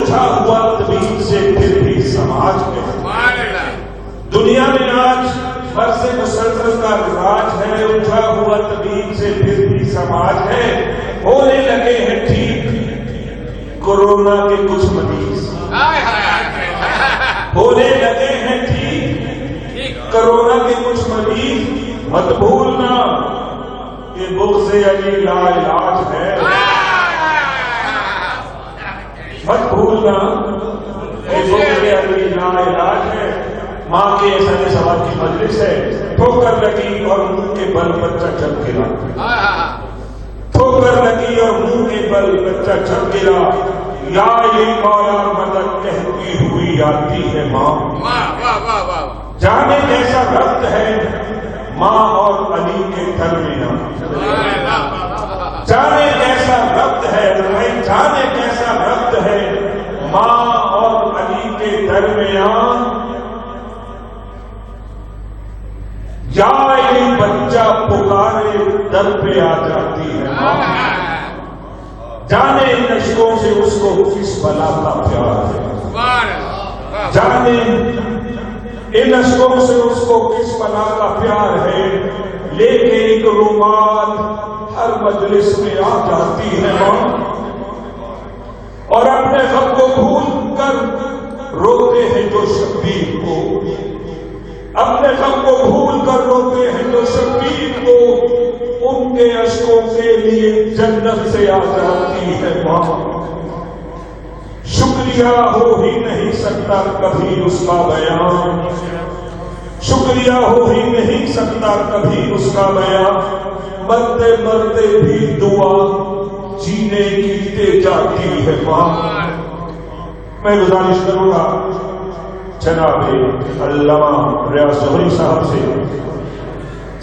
اٹھا ہوا طبیب سے پھر بھی سماج ہے. دنیا میں آج فرض مسلط کا راج ہے. اٹھا ہوا طبیب سے پھر بھی سماج ہے. ہونے لگے ہیں ٹھیک کورونا کے کچھ مریض. ہونے لگے ہیں ٹھیک کورونا کے کچھ مریض. مت بھولنا کہ بغض علی لا علاج ہے. مت بھولنا کہ بغض علی لا علاج ہے. ماں کے احسان ثواب کی مجلس ہے. ٹھوکر لگی اور منہ کے بل بچہ چل گرا. ٹھوکر لگی اور منہ کے بل بچہ چل گرا. یا یہ مولا مدد کہتی ہوئی آتی ہے ماں. جانے کیسا ربط ہے ماں اور علی کے درمیان. جانے کیسا ربط ہے, جانے کیسا ربط ہے ماں اور علی کے درمیان. یا یہ بچہ پکارے در پہ آ جاتی ہے ماں. جانے ان اشکوں سے اس کو کس بلا کا پیار ہے. جانے ان اشکوں سے اس کو کس بلا کا پیار ہے. لے کے ایک رومال ہر مجلس میں آ جاتی ہے ماں. اور اپنے غم کو بھول کر روتے ہیں جو شبیر کو. اپنے غم کو بھول کر روتے ہیں جو شبیر کو. ان کے اشکوں کے لیے جنت سے آ جاتی ہے ماں. شکریہ ہو ہی نہیں سکتا کبھی اس کا بیان. شکریہ ہو ہی نہیں سکتا کبھی اس کا بیان. مرتے مرتے بھی دعا جینے کی دے جاتی ہے ماں. میں گزارش کروں گا جناب علامہ ریاض زہری صاحب سے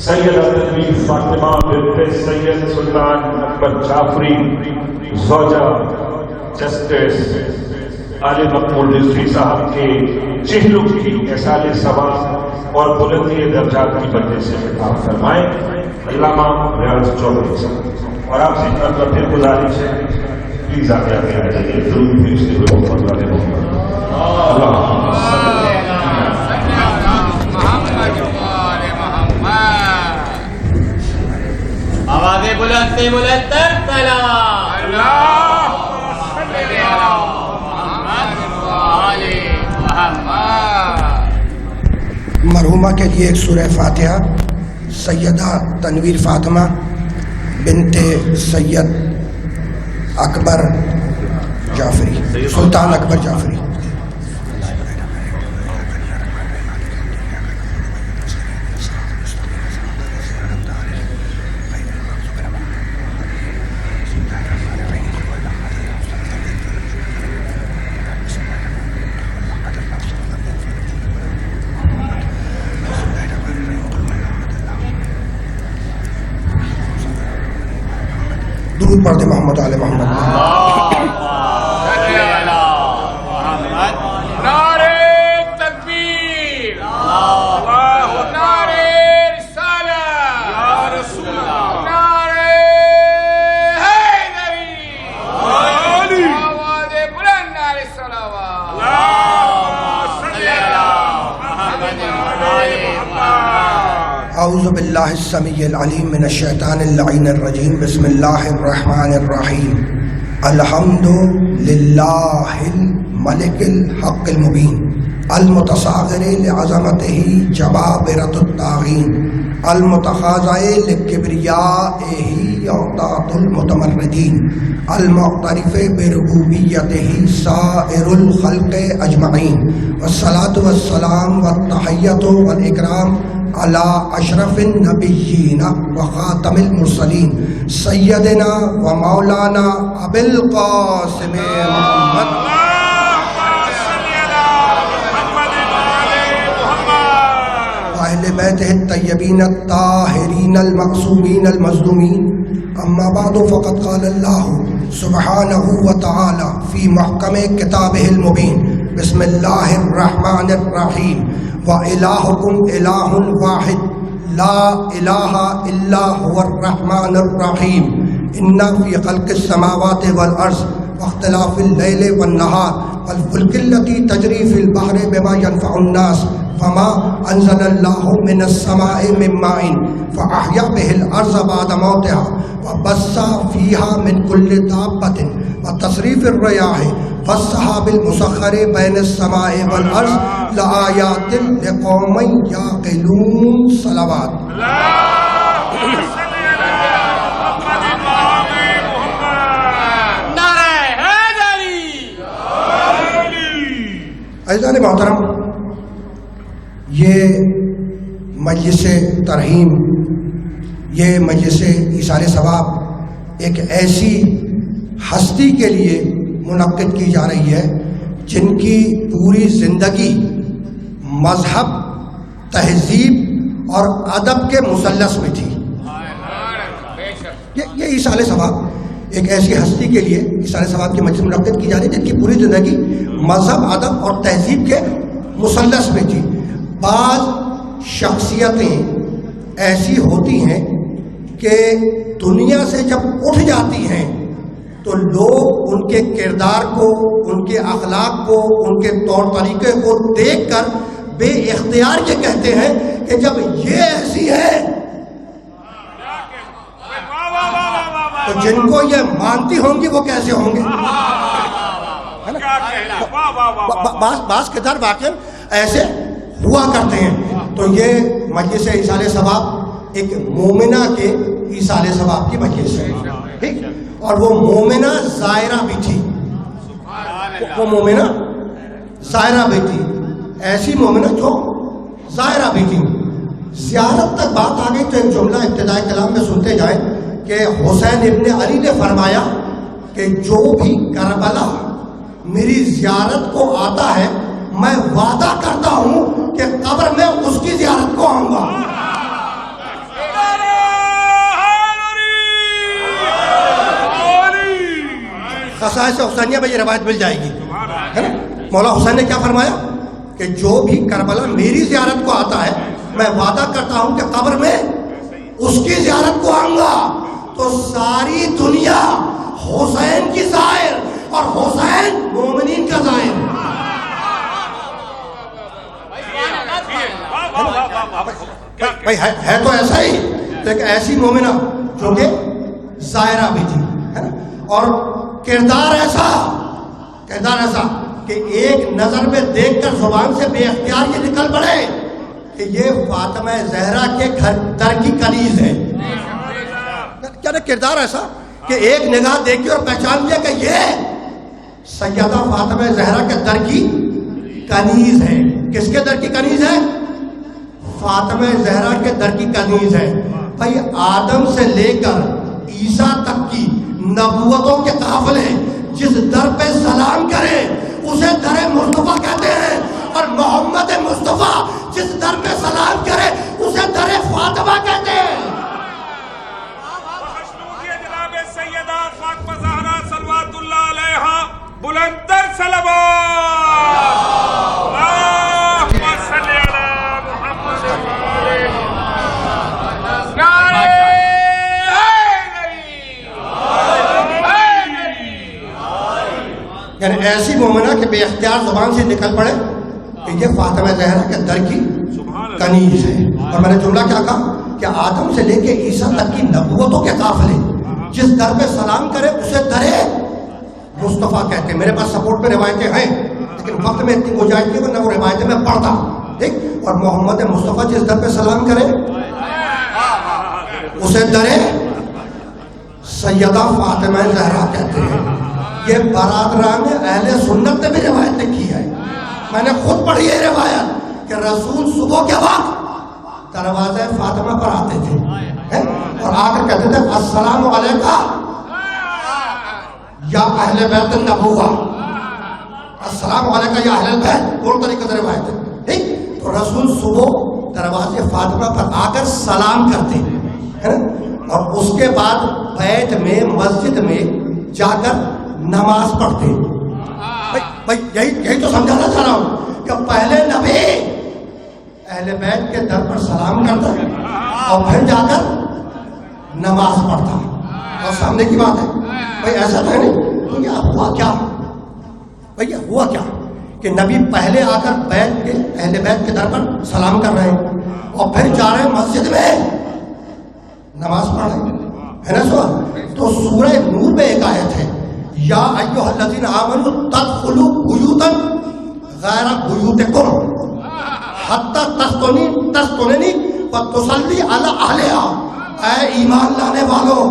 سیدہ تنویر فاطمہ بنت سید سلطان اکبر جعفری زوجہ جسٹس علی مقبول رضوی صاحب کے چہلوں کی احسان ثواب اور بلندی درجات کی وجہ سے خطاب فرمائیں علامہ ریاض چودھری صاحب. اور آپ سے ایک مرتبہ پھر گزارش ہے پلیز آگے آگے آ جائیے. درود بھیجتے ہوئے محمد والے محمد. آوازیں بلند سے بلند تر سلام. مرحومہ کے لیے ایک سورہ فاتحہ. سیدہ تنویر فاطمہ بنت سید اکبر جعفری سلطان اکبر جعفری. درود پڑھ دے محمد آل محمد. اعوذ باللہ السمیع العلیم من الشیطان اللعین الرجیم. بسم اللہ الرحمن الرحیم. الحمد للہ الملک الحق المبین المتصاغر لعظمتہ جبابرۃ الطاغین المتخاضع لکبریائہ اوطاط المتمردین المعترف بربوبیتہ سائر الخلق اجمعین. والصلاة والسلام والتحیۃ والاکرام علی اشرف النبیین وخاتم المرسلین سیدنا و مولانا ابی القاسم محمد اہل بیتہ الطیبین الطاہرین المعصومین المظلومین. اما بعد فقد قال اللہ سبحانہ وتعالی فی محکم کتابہ المبین. بسم اللہ الرحمن الرحیم. وَإِلَٰهُكُمْ إِلَٰهٌ وَاحِدٌ لَا إِلَٰهَ إِلَّا هُوَ الرَّحْمَٰنُ الرَّحِيمُ. إِنَّ فِي خَلْقِ السَّمَاوَاتِ وَالْأَرْضِ واختلاف اللیل والنہار والفلک التی تجری فی البحر بما ینفع الناس وما انزل اللہ من السماء من ماء فاحیا بہ الارض بعد موتها وبث فیہا من کل دابۃ وتصریف الریاح والسحاب المسخر بین السماء والارض لآیات لقوم یعقلون. صلوات. عزیزان محترم، یہ مجلس ترحیم، یہ مجلس ایصال ثواب ایک ایسی ہستی کے لیے منعقد کی جا رہی ہے جن کی پوری زندگی مذہب، تہذیب اور ادب کے مثلث میں تھی. یہ ایصال ثواب ایک ایسی ہستی کے لیے ایصال ثواب کی مجلس منعقد کی جا رہی ہے جن کی پوری زندگی مذہب، ادب اور تہذیب کے مثلث میں تھی. بعض شخصیتیں ایسی ہوتی ہیں کہ دنیا سے جب اٹھ جاتی ہیں تو لوگ ان کے کردار کو، ان کے اخلاق کو، ان کے طور طریقے کو دیکھ کر بے اختیار یہ کہتے ہیں کہ جب یہ ایسی ہے تو جن کو یہ مانتی ہوں گی وہ کیسے ہوں گے. بعض کردار واقعی ایسے ہوا کرتے ہیں. تو یہ مجلس ایصال ثواب ایک مومنہ کے ایصال ثواب کی مجلس ہے، ٹھیک. اور وہ مومنہ زائرہ بھی تھی، وہ مومنہ زائرہ بھی تھی، ایسی مومنہ جو زائرہ بھی تھی. زیارت تک بات آ گئی تو ایک جملہ ابتدائی کلام میں سنتے جائیں کہ حسین ابن علی نے فرمایا کہ جو بھی کربلا میری زیارت کو آتا ہے میں وعدہ کرتا ہوں کہ قبر میں اس کی زیارت کو آؤں گا. خصائص حسینیہ میں یہ روایت مل جائے گی، ہے نا. مولا حسین نے کیا فرمایا کہ جو بھی کربلا میری زیارت کو آتا ہے میں وعدہ کرتا ہوں کہ قبر میں اس کی زیارت کو آؤں گا. تو ساری دنیا حسین کی زائر اور حسین مومنین کا زائر. بھائی ہے تو ایسا ہی، لیکن ایسی مومنہ جو کہ زائرہ بھی تھی، ہے نا. اور کردار ایسا کہ ایک نظر میں دیکھ کر زبان سے بے اختیار یہ نکل پڑے کہ یہ فاطمہ زہرا کے گھر در کی کنیز ہے. کیا کردار ایسا کہ ایک نگاہ دیکھی اور پہچان لیا کہ یہ سیدہ فاطمہ زہرا کے در کی کنیز ہے. کس کے در کی کنیز ہے؟ فاطمہ زہرا کے در کی کنیز ہے. بھائی آدم سے لے کر عیسیٰ تک کی نبوتوں کے قافلے جس در پہ سلام کرے اسے در مصطفیٰ کہتے ہیں، اور محمد مصطفیٰ جس در پہ سلام کرے اسے در فاطمہ کہتے ہیں. جناب سیدہ فاطمہ زہرا صلوات اللہ علیہا بلند تر صلوات. اللہم صلی علی محمد. یعنی ایسی مومنہ کہ بے اختیار زبان سے نکل پڑے کہ یہ فاطمہ زہرا کے در کی کنیز ہے. اور میں نے جملہ کیا کہا کہ آدم سے لے کے عیسیٰ تک کی نبوتوں کے قافلے جس در پہ سلام کرے اسے در مصطفیٰ کہتے ہیں. میرے پاس سپورٹ میں روایتیں ہیں لیکن وقت میں اتنی گنجائش نہیں ورنہ وہ روایتیں میں پڑھتا، ٹھیک. اور محمد مصطفیٰ جس در پہ سلام کرے اسے در سیدہ فاطمہ زہرا کہتے ہیں. یہ برادران اہل سنت نے بھی روایت لکھی ہے، میں نے خود پڑھی ہے روایت کہ رسول صبح کے وقت دروازے فاطمہ پر آتے تھے اور آ کر کہتے تھے السلام علیکہ یا اہل بیت النبوہ، السلام علیکہ یا اہل البیت. دونوں طریقے سے روایت ہے، ٹھیک. تو رسول صبح دروازے فاطمہ پر آ کر سلام کرتے ہیں اور اس کے بعد بیت میں مسجد میں جا کر نماز پڑھتے. بھائی یہی تو سمجھانا چاہ رہا ہوں کہ پہلے نبی اہل بیت کے در پر سلام کرتا اور پھر جا کر نماز پڑھتا. اور سامنے کی بات ہے بھائی ایسا تو ہے نہیں بھیا ہوا کیا؟ بھیا ہوا کیا کہ نبی پہلے آ کر بیت کے اہل بیت کے در پر سلام کر رہے ہیں اور پھر جا رہے ہیں مسجد میں نماز پڑھ رہے ہیں، ہے نا سوال؟ تو سورہ نور میں ایک آیت ہے، یا ایھا الذین آمنوا تدخلوا بیوتا غیر بیوتکم حتی تستونی وتصلی علی اہلہا۔ اے ایمان لانے والوں،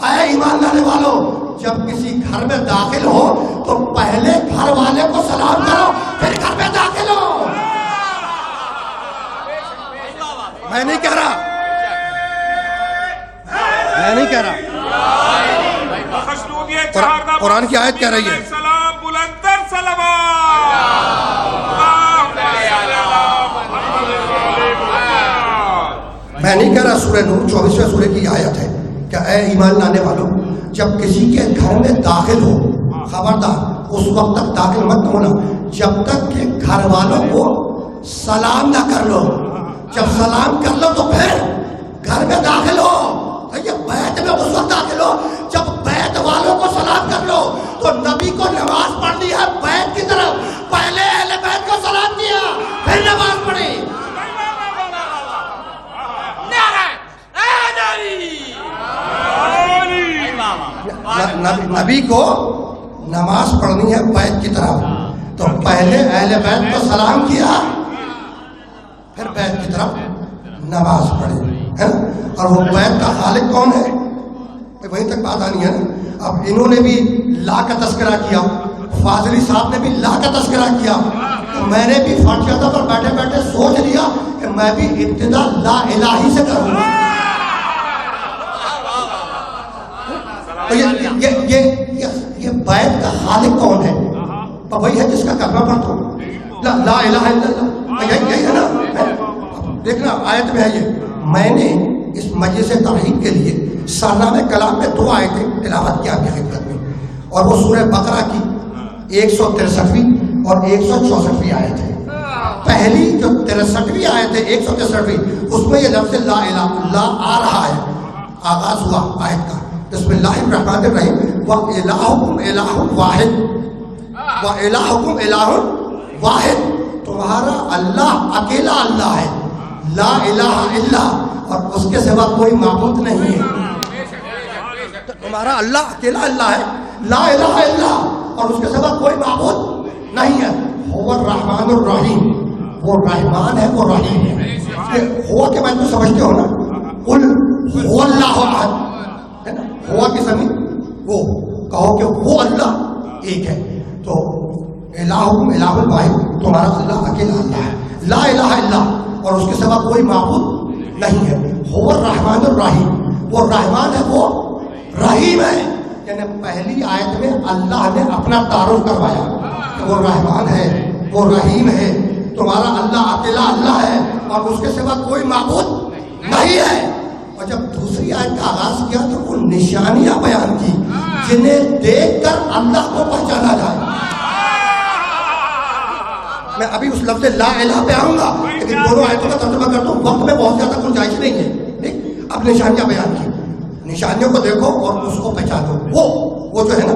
اے ایمان لانے والوں، جب کسی گھر میں داخل ہو تو پہلے گھر والے کو سلام کرو پھر گھر میں داخل ہو۔ میں نہیں کہہ رہا، میں نہیں کہہ رہا، قرآن کی آیت کہہ رہی ہے۔ سلام بلندر سلام میں نہیں کہہ رہا، سورہ نور 24ویں سورہ کی آیت ہے کہ اے ایمان لانے والوں، جب کسی کے گھر میں داخل ہو خبردار اس وقت تک داخل مت ہونا جب تک کہ گھر والوں کو سلام نہ کر لو۔ جب سلام کر لو تو پھر گھر میں داخل ہو۔ یہ بیت میں اس وقت داخل ہو جب بیت والوں کو سلام کر لو۔ تو نبی کو نماز پڑھنی ہے بیت کی طرف، پہلے اہل بیت کو سلام کیا پھر نماز پڑھی۔ نبی کو نماز پڑھنی ہے بیت کی طرف، تو پہلے اہل بیت کو سلام کیا پھر بیت کی طرف نماز پڑھی، ہے نا؟ اور وہ بیت کا خالق کون ہے؟ وہیں تک بات آنی ہے نا۔ اب انہوں نے بھی لا کا تذکرہ کیا، فاضلی صاحب نے بھی لا کا تذکرہ کیا، تو میں نے بھی فاتحہ پر بیٹھے بیٹھے سوچ لیا کہ میں بھی ابتدا لا الہی سے کروں گا۔ تو یہ بیت کا خالق کون ہے؟ وہی ہے جس کا کرنا پڑتا ہوں لا الہ الا اللہ، یہی ہے نا۔ دیکھنا آیت میں ہے یہ، میں نے اس مجلس ترغیب کے لیے سالانہ کلام میں 2 آیتیں تلاوت کیا آپ کی خدمت میں، اور وہ سورہ بقرہ کی 163ویں اور 164ویں آیت ہے۔ پہلی جو 63ویں آیت ہے 163ویں، اس میں یہ لفظ لا الہ الا آ رہا ہے، آغاز ہوا آیت کا بسم اللہ الرحمن الرحیم، وَإِلَٰهُكُمْ إِلَٰهٌ وَاحِدٌ وَإِلَٰهُكُمْ إِلَٰهٌ واحد، تمہارا اللہ اکیلا اللہ ہے، لا الہ الا، اور اس کے سوا کوئی معبود نہیں ہے۔ تمہارا اللہ اکیلا اللہ ہے، لا الہ الا، اور اس کے سوا کوئی معبود نہیں ہے۔ هو الرحمن الرحیم، وہ رحمان ہے وہ رحیم ہے۔ ہوا کے معنی تو سمجھتے ہو نا، قل هو اللہ احد، ہے نا؟ ہوا کی زمین وہ کہو کہ وہ اللہ ایک ہے، تو الہکم الہ الواحد، تمہارا اللہ اکیلا اللہ ہے، لا الہ الا، اور اس کے سوا کوئی معبود نہیں ہے۔ هو الرحمن الرحیم، وہ رحمان ہے وہ رحیم ہے۔ یعنی پہلی آیت میں اللہ نے اپنا تعارف کروایا کہ وہ رحمان ہے وہ رحیم ہے، تمہارا اللہ اکیلا اللہ ہے اور اس کے سوا کوئی معبود نہیں ہے۔ اور جب دوسری آیت کا آغاز کیا تو وہ نشانیاں بیان کی جنہیں دیکھ کر اللہ کو پہچانا جائے۔ میں ابھی اس لفظ لا الہ پہ آؤں گا، لیکن دونوں آیتوں کا ترجمہ کرتا ہوں، وقت میں بہت زیادہ گنجائش نہیں ہے۔ اب نشانیاں بیان کی، نشانیوں کو دیکھو اور اس کو پہچانو، وہ جو ہے نا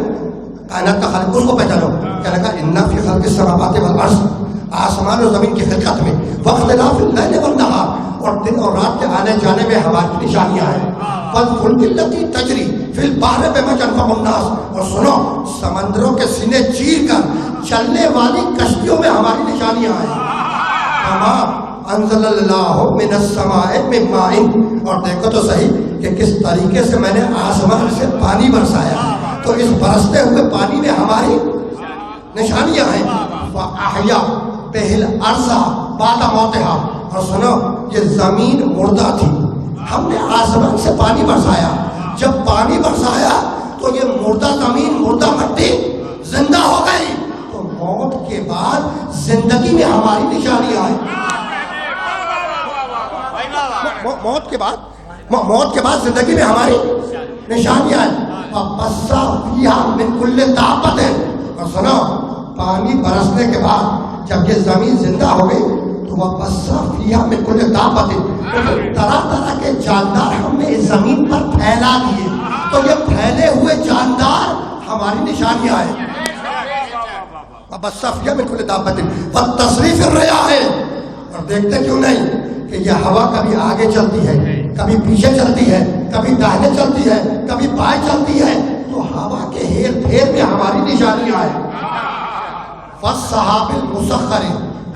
کائنات کا خالق، اس کو پہچانو۔ کیا لگا ان فی خلق السماوات والارض، آسمان اور زمین کی خلقت میں، واختلاف اللیل والنہار، اور دن اور رات کے آنے جانے میں ہماری نشانیاں ہیں، والفلک التی تجری فی البحر بما ينفع الناس، اور سنو سمندروں کے سینے چیر کر چلنے والی کشتیوں میں ہماری نشانیاں ہیں۔ وما انزل اللہ من السماء من ماء، اور دیکھو تو صحیح کہ کس طریقے سے میں نے آسمان سے پانی برسایا، تو اس برستے ہوئے پانی میں ہماری نشانیاں ہیں۔ وَأَحْيَا بِهِ الْأَرْضَ بَعْدَ مَوْتِهَا، اور سنو یہ زمین مردہ تھی، ہم نے آسمان سے پانی برسایا، جب پانی برسایا تو یہ مردہ زمین مردہ مٹی زندہ ہو گئی، تو موت کے بعد زندگی میں ہماری نشانیاں ہیں۔ موت کے بعد زندگی میں ہماری نشانیاں ہیں۔ وَبَثَّ فِيهَا مِن كُلِّ دَابَّةٍ، اور سنو پانی برسنے کے بعد جب یہ زمین زندہ ہو گئی تو وَبَثَّ فِيهَا مِن كُلِّ دَابَّةٍ، طرح طرح کے جاندار ہم نے اس زمین پر پھیلا دیے، تو یہ پھیلے ہوئے جاندار ہماری نشانیاں ہیں. وَبَصَّفْيَ مِنْ كُلِّ دَابَّةٍ وَالتَّصْرِيفِ الرِّيَاحِ. اور دیکھتے کیوں نہیں کہ یہ ہوا کبھی آگے چلتی ہے, کبھی پیچھے چلتی ہے, کبھی داہنے چلتی ہے, کبھی بائیں چلتی ہے. تو ہوا کے ہیر پھیر میں ہماری نشانیاں ہیں. وَالسَّحَابِ الْمُسَخَّرِ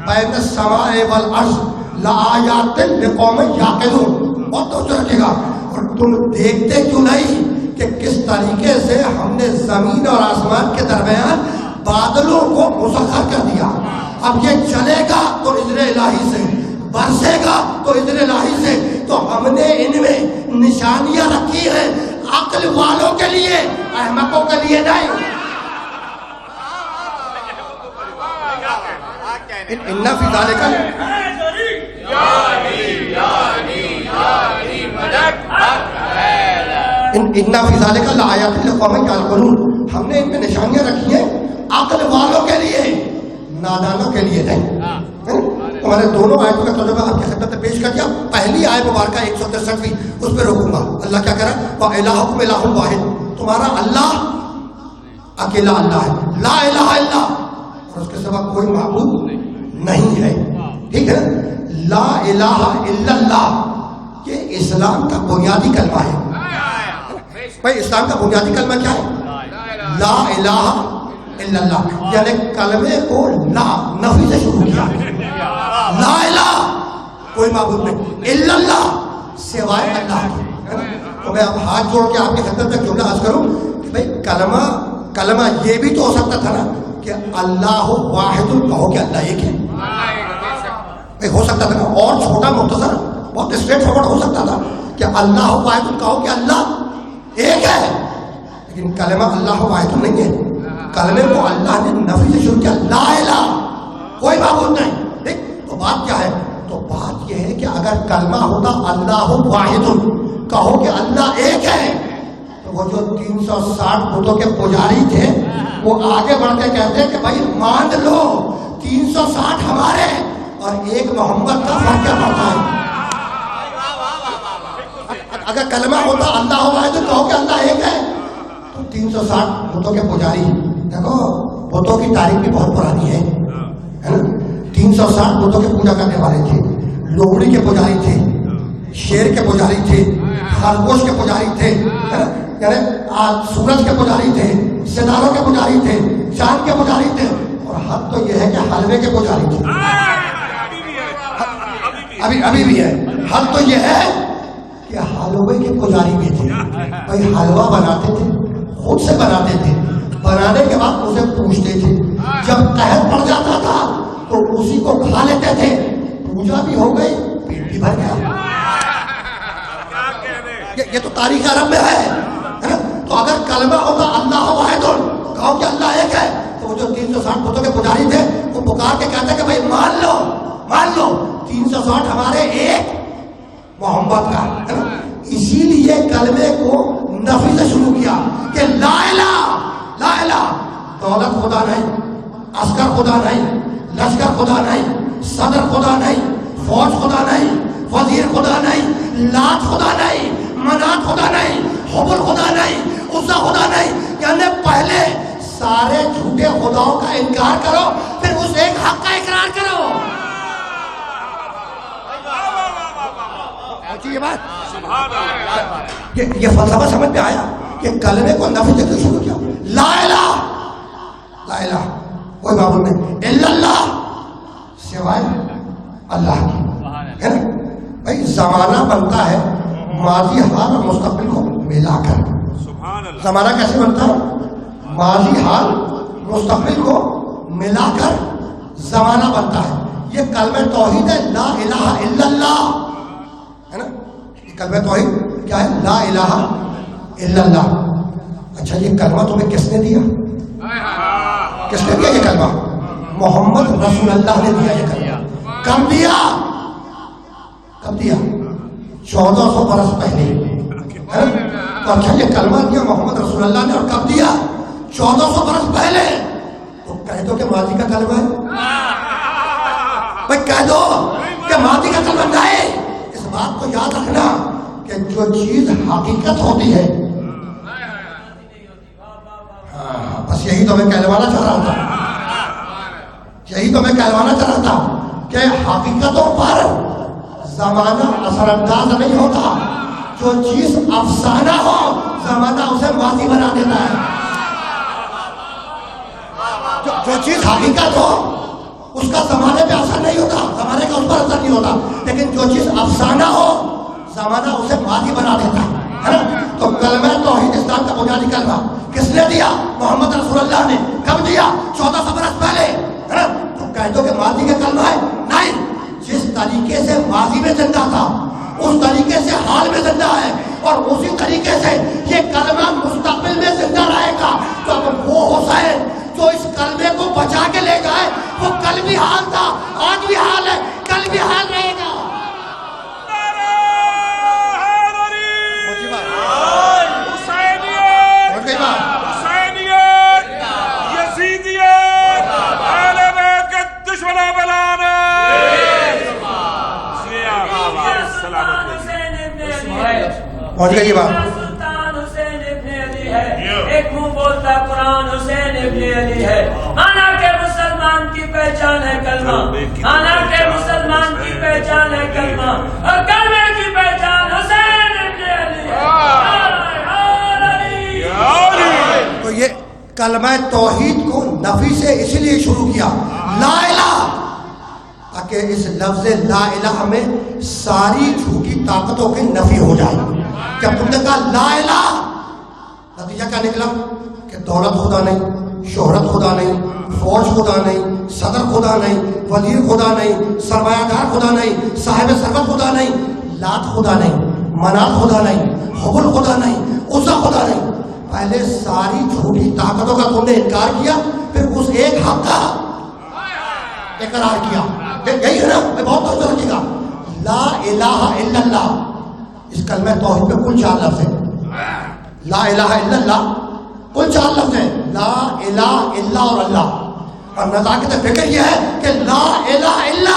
بَيْنَ السَّمَاءِ وَالْأَرْضِ لَآيَاتٍ لِقَوْمٍ يَعْقِلُونَ. بہت توجہ رکھیے گا. اور تم دیکھتے کیوں نہیں کہ کس طریقے سے ہم نے زمین اور آسمان کے درمیان بادلوں کو مسخر کر دیا. اب یہ چلے گا تو اذن الہی سے, برسے گا تو اذن الہی سے. تو ہم نے ان میں نشانیاں رکھی ہیں عقل والوں کے لیے, احمقوں کے لیے نہیں. ان فی ذالک ان فی ذالک لآیات لقوم یعقلون. ہم نے ان میں نشانیاں رکھی ہیں عقل والوں کے لیے, نادانوں کے لیے نہیں. تو میں نے دونوں آیتوں کا ترجمہ آپ کی خدمت میں پیش کر دیا. پہلی آیت مبارکہ 163 اس پہ روکوں گا. اللہ کیا کہہ رہا ہے؟ وَإِلَٰهُكُمْ إِلَٰهٌ وَاحِدٌ. تمہارا اللہ اکیلا اللہ ہے, لا الہ الا, اور اس کے سوا کوئی معبود نہیں ہے. ٹھیک ہے, لا الہ الا اللہ یہ اسلام کا بنیادی کلمہ ہے. بھائی اسلام کا بنیادی کلمہ کیا ہے؟ لا الہ الا اللہ. یعنی کلمے کو لا نفی سے شروع کیا. لا الہ کوئی معبود نہیں, الا اللہ سوائے اللہ کے. تو میں اب ہاتھ جوڑ کے آپ کی خدمت میں جملہ عرض کروں کہ بھائی کلمہ یہ بھی تو ہو سکتا تھا نا کہ اللہ واحد, کہو کہ اللہ ایک ہے. بھائی ہو سکتا تھا نا, اور چھوٹا مختصر بہت اسٹریٹ فارورڈ ہو سکتا تھا کہ اللہ واحد, کہو کہ اللہ ایک ہے. لیکن کلمہ اللہ واحد نہیں ہے. کلمے کو اللہ نے نفی سے شروع کیا, لا الہ کوئی معبود نہیں. ٹھیک, تو بات کیا ہے؟ تو بات یہ ہے کہ اگر کلمہ ہوتا اللہ واحد, کہو کہ اللہ ایک ہے, تو وہ جو 360 بتوں کے پجاری تھے وہ آگے بڑھ کے کہتے ہیں کہ بھائی مان لو 360 ہمارے اور ایک محمد کا فرق کیا پڑتا ہے. اگر کلمہ ہوتا اللہ واحد, کہو کہ اللہ ایک ہے, تو 360 بتوں کے پجاری, دیکھو بتوں کی تاریخ بھی بہت پرانی ہے نا. 360 بتوں کے پوجا کرنے والے تھے. لومڑی کے پجاری تھے, شیر کے پجاری تھے, خرگوش کے پجاری تھے, یعنی سورج کے پجاری تھے, ستاروں کے پجاری تھے, چاند کے پجاری تھے, اور حد تو یہ ہے کہ حلوے کے پجاری تھے. ابھی بھی ہے. حد تو یہ ہے کہ حلوے کے پجاری بھی تھے. بھائی حلوہ بناتے تھے, خود سے بناتے تھے, بنانے کے بعد اسے پوچھتے تھے, جب قحط پڑ جاتا تھا تو اسی کو کھا لیتے تھے. پوجا بھی ہو گئی, پیٹ بھی بھر گیا. یہ تو تاریخ عرب میں ہے. تو اگر کلمہ ہوگا اللہ واحد, کہو کہ اللہ ایک ہے, تو وہ جو 360 بتوں کے پجاری تھے وہ پکار کے کہتے کہ بھائی مان لو 360 ہمارے ایک محمد کا. اسی لیے کلمے کو نفی سے شروع کیا کہ لا الہ, لا الہ. دولت خدا نہیں, عسکر خدا نہیں, لشکر خدا نہیں, صدر خدا نہیں, فوج خدا نہیں, وزیر خدا نہیں, لات خدا نہیں, منات خدا نہیں, حبل خدا نہیں, عزا خدا نہیں. یعنی پہلے سارے جھوٹے خداؤں کا انکار کرو, پھر اس ایک حق کا اقرار کرو. یہ بات یہ فلسفہ سمجھ میں آیا کہ کلمے کو نفی سے شروع کیا. لا الہ, لا الہ کوئی معبود نہیں, الا اللہ سوائے اللہ کی. ہے نا بھائی, زمانہ بنتا ہے ماضی حال اور مستقبل کو ملا کر. زمانہ کیسے بنتا ہے؟ ماضی حال مستقبل کو ملا کر زمانہ بنتا ہے. یہ کلمہ توحید ہے, لا الہ الا اللہ, ہے نا. یہ کلمہ توحید کیا ہے؟ لا الہ الا اللہ. اچھا, یہ کلمہ تمہیں کس نے دیا؟ کس نے دیا یہ کلمہ؟ محمد رسول اللہ نے دیا یہ کلمہ. کب دیا؟ 1400 برس پہلے. تو اچھا, یہ کلمہ دیا محمد رسول اللہ نے, اور کب دیا؟ 1400 برس پہلے. تو کہہ دو کہ ماضی کا کلمہ ہے. بھائی کہہ دو کہ ماضی کا کلمہ نہیں. اس بات کو یاد رکھنا کہ جو چیز حقیقت ہوتی ہے, یہی تو میں کہلوانا چاہ رہا تھا، یہی تو میں کہلوانا چاہ رہا تھا کہ حقیقتوں پر زمانہ اثر انداز نہیں ہوتا. جو چیز افسانہ ہو زمانہ اسے ماضی بنا دیتا ہے. جو چیز حقیقت ہو اس کا زمانے پہ اثر نہیں ہوتا، زمانے کا اس پر اثر نہیں ہوتا، لیکن جو چیز افسانہ ہو زمانہ اسے ماضی بنا دیتا ہے نا. تو کلمہ توحید اسلام کا بنیادی کلمہ کس نے دیا؟ محمد رسول اللہ نے. کب دیا؟ 1400 برس پہلے، ہے نا. تو کہہ دو کہ ماضی کا کلمہ ہے؟ نہیں. جس طریقے سے ماضی میں زندہ تھا اس طریقے سے حال میں زندہ ہے، اور اسی طریقے سے یہ کلمہ مستقبل میں زندہ رہے گا. تو اب وہ حسین جو اس کلمے کو بچا کے لے جائے، وہ کل بھی حال تھا، آج بھی حال ہے، کل بھی حال رہے گا. پہنچ گئی بات. سلطان حسین ابن علی ہے، ایک منہ بولتا قرآن حسین ابن علی ہے. مانا کہ مسلمان کی پہچان ہے کلمہ، مانا کہ مسلمان کی پہچان ہے کلمہ، اور کلمے کی پہچان حسین ابن علی ہے. تو یہ کلمہ توحید کو نفی سے اسی لیے شروع کیا، لا الہ، تاکہ اس لفظ لا الہ میں ساری جھوٹی طاقتوں کی نفی ہو جائے. جب تم نے کہا لا الہ، نتیجہ کیا نکلا؟ کہ دولت خدا نہیں، شہرت خدا نہیں، فوج خدا نہیں، صدر خدا نہیں، وزیر خدا نہیں، سرمایہ دار خدا نہیں، صاحب ثروت خدا نہیں، لات خدا نہیں، منات خدا نہیں، حبل خدا نہیں، عزا خدا نہیں. پہلے ساری جھوٹی طاقتوں کا تم نے انکار کیا، پھر اس ایک حق کا اقرار کیا. یہی ہے نا، میں بہت توجہ رکھیے گا. لا الہ الا اللہ، اس کلمہ توحید میں کل 4 لفظ ہیں. لا الہ الا اللہ کل 4 لفظ ہیں. لا الہ الا اور اللہ. اور نزاکت فکر یہ ہے کہ لا الہ الا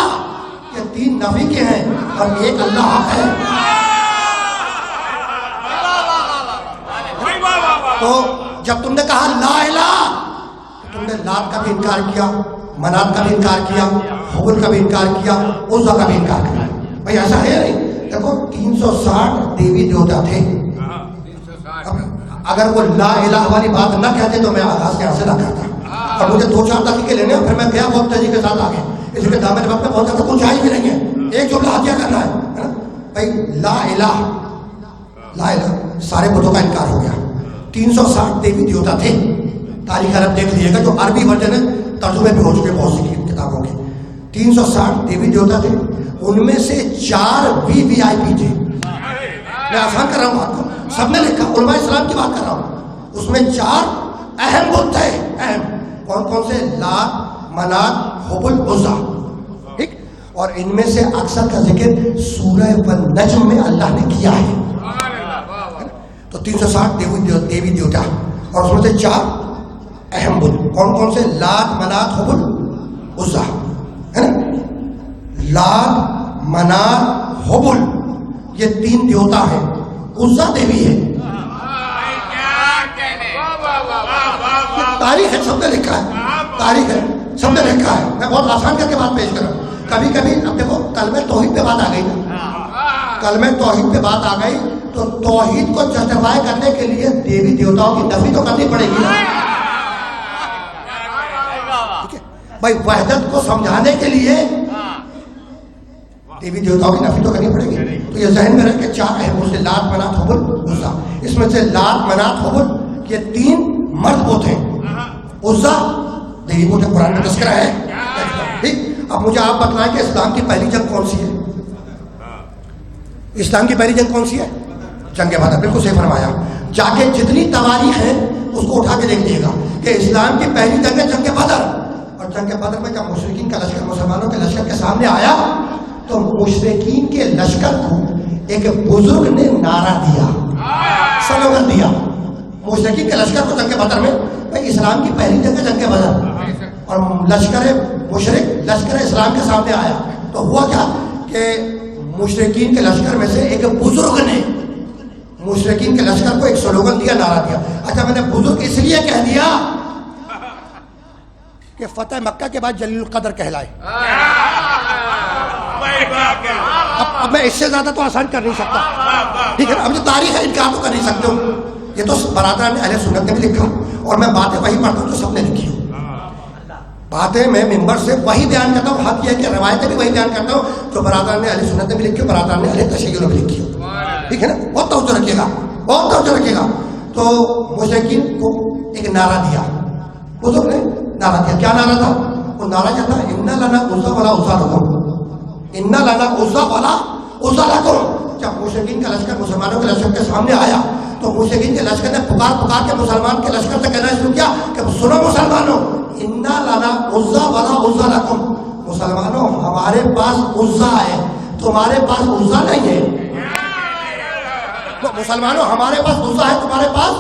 یہ 3 نفی کے ہیں اور ایک اللہ حق ہے. تو جب تم نے کہا لا الہ، تم نے لات کا بھی انکار کیا، منات کا بھی انکار کیا، حبل کا بھی انکار کیا، عزا کا بھی انکار کیا. بھائی ایسا ہے نہیں. دیکھو 360 دیوی دیوتا تھے. اگر وہ لا الہ والی بات نہ کہتے تو میں آغاز کے حاصل نہ کرتا، اور مجھے 2-4 دقیقے لینے ہیں، پھر میں گیا بہت تیزی کے ساتھ آگے. اس لیے دامن وقت میں پہنچا تو کچھ آئی بھی نہیں ہے، ایک جملہ ہتھیا کرنا ہے. بھائی لا الہ، لا الہ سارے بتوں کا انکار ہو گیا. 360 دیوی دیوتا تھے. تاریخ عرب دیکھ لیجیے گا، جو عربی ورژن ہے ترجمے بھی ہو چکے بہت سی کتابوں کے. 360 دیوی دیوتا تھے، ان میں سے 4 VVIP تھے. میں آسان کر رہا ہوں بات کو، سب نے لکھا، علماء اسلام کی بات کر رہا ہوں. اس میں 4 اہم بت تھے. اہم کون کون سے؟ لات، منات، حبل، عزا. ٹھیک. اور ان میں سے اکثر کا ذکر سورہ والنجم میں اللہ نے کیا ہے. تو 360 دیوی دیوتا، اور اس میں سے 4 اہم بت. کون کون سے؟ لات، منات، حبل، عزا، ہے نا. لات، منات، حبل یہ 3 دیوتا ہیں. عزا دیوی ہے. تاریخ ہے، سب نے لکھا ہے. تاریخ ہے، سب نے لکھا ہے. میں بہت آسان کر کے بات پیش کر رہا ہوں. کبھی کبھی اب دیکھو کلمہ توحید پہ بات آ گئی نا، کلمہ توحید پہ بات آ گئی تو توحید کو جسٹیفائی کرنے کے لیے دیوی دیوتاؤں کی نفی تو کرنی پڑے گی نا. بھائی وحدت کو سمجھانے کے لیے دیوی دیوتاؤں کی نفی تو کرنی پڑے گی. تو یہ ذہن میں رکھ کے 4 اہم سے لات، منات، حبل، عزا. اس میں سے لات، منات، حبل یہ 3 مرد بت ہیں. عزا دیوی بت ہے، قرآن میں تذکرہ ہے. ٹھیک. اب مجھے آپ بتلائیں کہ اسلام کی پہلی جنگ کون سی ہے؟ اسلام کی پہلی جنگ کون سی ہے؟ جنگ بدر. بالکل صحیح فرمایا. جا کے جتنی تواریخ ہیں اس کو اٹھا کے دیکھ لیجیے گا کہ اسلام کی پہلی جنگ ہے جنگ بدر. اور جنگ بدر میں جب مشرکین کا لشکر مسلمانوں کے لشکر کے سامنے آیا تو مشرکین کے لشکر کو ایک بزرگ نے نعرہ دیا، سلوگن دیا. مشرکین کے لشکر کو جنگ بدر میں، بھائی اسلام کی پہلی جنگ ہے جنگ بدر، اور لشکر مشرک لشکر اسلام کے سامنے آیا تو ہوا کیا کہ مشرکین کے لشکر میں سے ایک بزرگ نے مشرکین کے لشکر کو ایک سلوگن دیا، نعرہ دیا. اچھا میں نے بزرگ اس لیے کہہ دیا کہ فتح مکہ کے بعد جلیل القدر کہلائے. اب میں اس سے زیادہ تو آسان کر نہیں سکتا، ٹھیک ہے نا. اب جو تاریخ ہے انکار تو کر نہیں سکتے ہو. یہ تو برادران اہل سنت نے بھی لکھا، اور میں باتیں وہی پڑھتا ہوں جو سب نے لکھی ہو. باتیں میں ممبر سے وہی بیان کرتا ہوں، حق یہ ہے کہ روایتیں بھی وہی بیان کرتا ہوں جو برادران اہل سنت نے بھی لکھی ہو، برادران اہل تشیع نے بھی لکھی ہو. ٹھیک ہے نا. بہت توجہ رکھیے گا، بہت توجہ رکھیے گا. تو مشرکین کو ایک نعرہ دیا، بزرگ نے نعرہ دیا. کیا نعرہ تھا؟ وہ نعرہ کیا تھا؟ اِنَّ لَنَا عُزَّىٰ وَلَا عُزَّىٰ لَكُمْ، اِنَّ لَنَا عُزَّىٰ وَلَا عُزَّىٰ لَكُمْ. جب مشرکین کا لشکر مسلمانوں کے لشکر کے سامنے آیا تو مشرکین کے لشکر نے پکار کے مسلمان کے لشکر سے کہنا شروع کیا کہ سنو مسلمانوں، اِنَّ لَنَا عُزَّىٰ وَلَا عُزَّىٰ لَكُمْ. مسلمانوں ہمارے پاس عزا ہے، تمہارے پاس عزا نہیں ہے. مسلمانوں ہمارے پاس عزا ہے، تمہارے پاس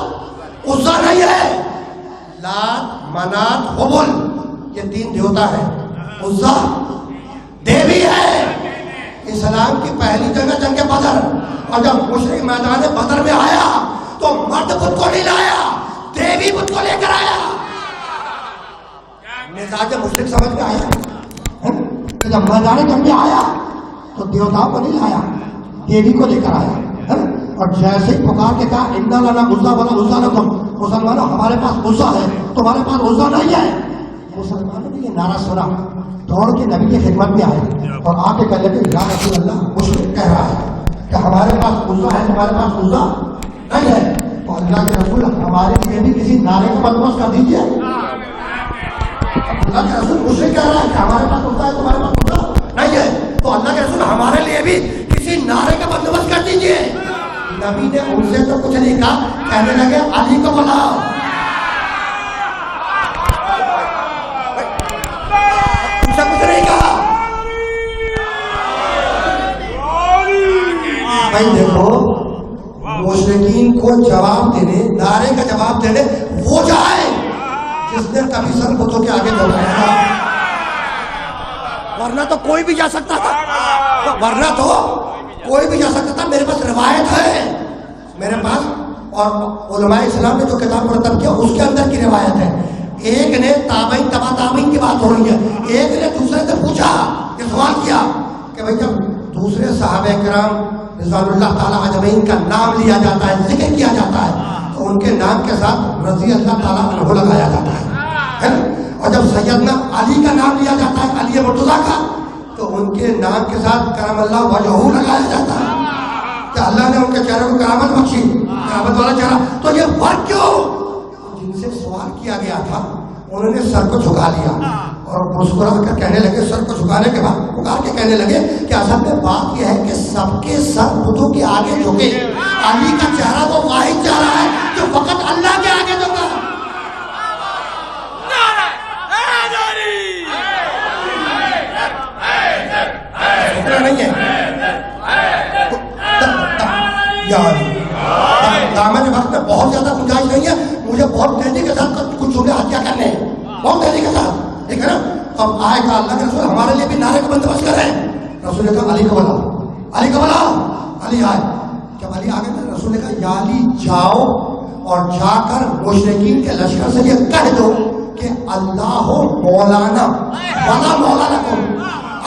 عزا نہیں ہے. لات، منات، حبل یہ 3 دیوتا ہے. عزا دیوی ہے. اسلام کی پہلی جنگ جنگ بدر، اور جب مشرک میدان بدر میں آیا تو مرد بت کو نہیں لایا، دیوی بت کو لے کر آیا. مزاج مشرک سمجھ میں آیا کہ جب میدان جنگ میں آیا تو دیوتاؤں کو نہیں لایا، دیوی کو لے کر آیا. اور جیسے ہی پکار کے کہا اِنَّ لَنَا عُزَّىٰ وَلَا عُزَّىٰ لَكُمْ، مسلمانوں ہمارے پاس عزا ہے، تمہارے پاس عزا نہیں ہے. مسلمانوں نے یہ نعرہ سنا، دوڑ کے نبی کی خدمت میں آئے اور آ کے کہنے لگے یا رسول اللہ، مشرک کہہ رہا ہے کہ ہمارے پاس عزا ہے، تمہارے پاس عزا نہیں ہے. تو اللہ کے رسول ہمارے لیے بھی کسی نعرے کا بندوبست کر دیجیے. اللہ کے رسول مشرک کہہ رہا ہے کہ ہمارے پاس عزا ہے، تمہارے پاس عزا نہیں ہے. تو اللہ کے رسول ہمارے لیے بھی کسی نعرے کا بندوبست کر دیجیے. نبی نے ان سے تو کچھ نہیں کہا، کہنے لگے علی کو بلاؤ. ان سے کچھ نہیں کہا. بھائی دیکھو، مشرکین کو جواب دینے، نعرے کا جواب دینے وہ جائے جس نے کبھی سر بتوں کے آگے جھکایا تھا، ورنہ تو کوئی بھی جا سکتا تھا، ورنہ تو کوئی بھی جا سکتا تھا. میرے پاس روایت ہے، میرے پاس، اور علماء اسلام نے جو کتاب مرتب کیا اس کے اندر کی روایت ہے. ایک نے تابعین تبع تابعین کی بات ہو رہی ہے، ایک نے دوسرے سے پوچھا، یہ سوال کیا کہ بھئی جب دوسرے صحابہ کرام رضوان اللہ تعالیٰ اجمعین کا نام لیا جاتا ہے، ذکر کیا جاتا ہے، تو ان کے نام کے ساتھ رضی اللہ تعالیٰ عنہ لگایا جاتا ہے نا. اور جب سیدنا علی کا نام لیا جاتا ہے، علی مرتضیٰ کا، تو ان کے نام کے ساتھ کرم اللہ وجہہ لگایا جاتا ہے کہ اللہ نے ان کے چہرے کو کرامت بخشی، کرامت والا چہرہ. تو یہ فرق کیوں؟ جن سے سوال کیا گیا تھا انہوں نے سر کو جھکا لیا اور مسکرا کر کہنے لگے، سر کو جھکانے کے بعد پکار کے کہنے لگے کہ اصل میں بات یہ ہے کہ سب کے سر بتوں کے آگے جھکے، علی کا چہرہ وہ واحد چہرہ ہے جو فقط اللہ کے آگے جھکا. نہیں ہے دامن وقت میں بہت زیادہ گنجائش نہیں ہے، مجھے بہت تیزی کے ساتھ کچھ جملے ہتھیا کرنے ہیں، بہت تیزی کے ساتھ، ٹھیک ہے نا. اب آئے گا اللہ کے رسول ہمارے لیے بھی نعرے کا بندوبست کریں. رسول نے کہا علی کو بلاؤ، علی کو بلاؤ. علی آئے. جب علی آگے نا رسول نے کہا یا علی جاؤ اور جا کر مشرکین کے لشکر سے یہ کہہ دو کہ اللہ مولانا ولا مولا لکم،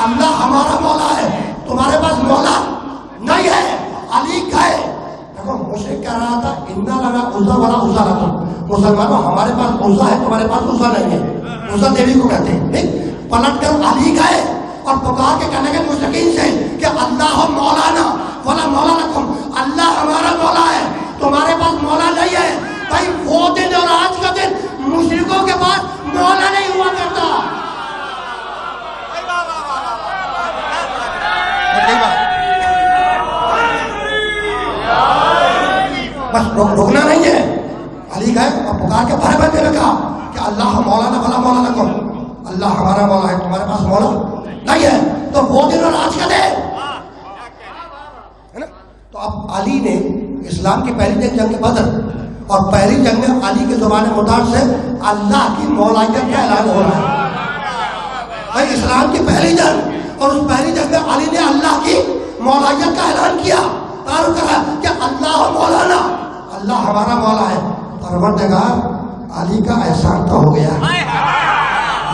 اللہ ہمارا مولا ہے، تمہارے پاس مولا نہیں ہے. علی گئے. دیکھو مشرک کہہ رہا تھا اِنَّ لَنَا عُزَّىٰ وَلَا عُزَّىٰ لَكُمْ، مسلمانوں ہمارے پاس عزا ہے، تمہارے پاس عزا نہیں ہے. عزا دیوی کو کہتے ہیں. پلٹ کر علی گئے اور پکار کے کہنے لگے مشرکین سے کہ اللہ مولانا ولا مولا لکم، اللہ ہمارا مولا ہے، تمہارے پاس مولا نہیں ہے. بھائی وہ دن اور آج کا دن مشرکوں کے پاس مولا نہیں ہوا کرتا. بس رکنا نہیں ہے. علی گئے اور پکار کے بھرے بندے میں کہا کہ اللہ مولانا ولا مولا لکم، اللہ ہمارا مولا ہے، تمہارے پاس مولا نہیں ہے. تو وہ دن اور آج کا دن ہے نا. تو اب علی نے اسلام کی پہلی جنگ جنگ بدر، اور پہلی جنگ میں علی کی زبان مطاعت سے اللہ کی مولائیت کا اعلان ہو رہا ہے. بھائی اسلام کی پہلی جنگ، اور اس پہلی جنگ میں علی نے اللہ کی مولائیت کا اعلان کیا، تعارف کرا کہ اللہ مولانا، اللہ ہمارا مولا ہے. پروردگار علی کا احسان تو ہو گیا.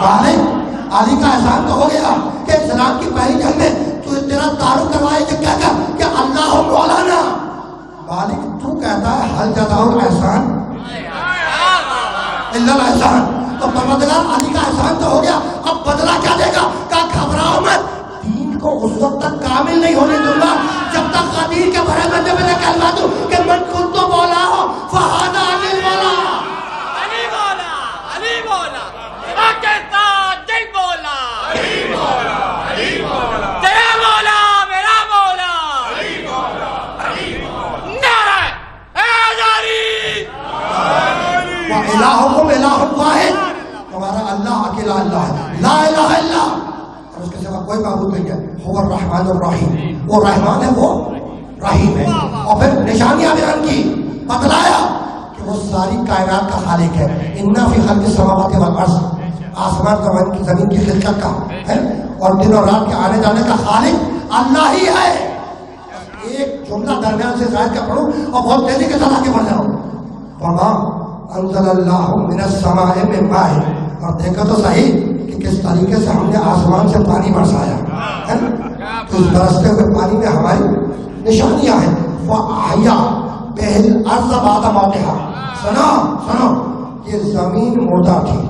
مالک علی کا احسان تو ہو گیا کہ اسلام کی پہلی جنگ میں تو تیرا تعارف کروائے کہ کیا کہ اللہ مولانا. مالک تو کہتا ہے حل جزاء الاحسان الا الاحسان. تو پروردگار علی کا احسان تو ہو گیا, اب بدلہ کیا دے گا؟ کہ گھبراؤ مت, دین کو اس وقت تک کامل نہیں ہونے دوں گا جب تک غدیر کے بارے میں میں کہلوا دوں کہ من کنت مولا فہذا علی مولا. علی مولا, علی مولا, کہتا جی مولا, علی مولا, علی مولا, تیرا مولا میرا مولا, علی مولا, علی مولا, نعرہ حیدری. وَإِلَٰهُكُمْ إِلَٰهٌ وَاحِدٌ, ہمارا اللہ اکیلا اللہ ہے, لا الہ الا, اور اس کے سوا کوئی معبود نہیں ہے. هو الرحمن الرحیم, وہ رحمان ہے, وہ رحیم ہے. اور پھر نشانیاں بیان کی, بتلایا کہ وہ ساری کائنات کا خالق ہے. اِنَّا فِي خَلْقِ السَّمَاوَاتِ وَالْأَرْضِ, آسمان زمین کی خلقت کا ہے, اور دن اور رات کے آنے جانے کا خالق اللہ ہی ہے. ایک جملہ درمیان سے زائد کا پڑھوں اور بہت تیزی کے ساتھ آگے بڑھ جاؤ. وَمَا انزل اللہ من السماء من ماء, اور دیکھا تو صحیح کہ کس طریقے سے ہم نے آسمان سے پانی برسایا ہے. تو اس برستے ہوئے پانی میں ہماری نشانیاں ہیں. وَأَحْيَا بِهِ الْأَرْضَ بَعْدَ مَوْتِهَا, سنو, یہ زمین مردہ تھی,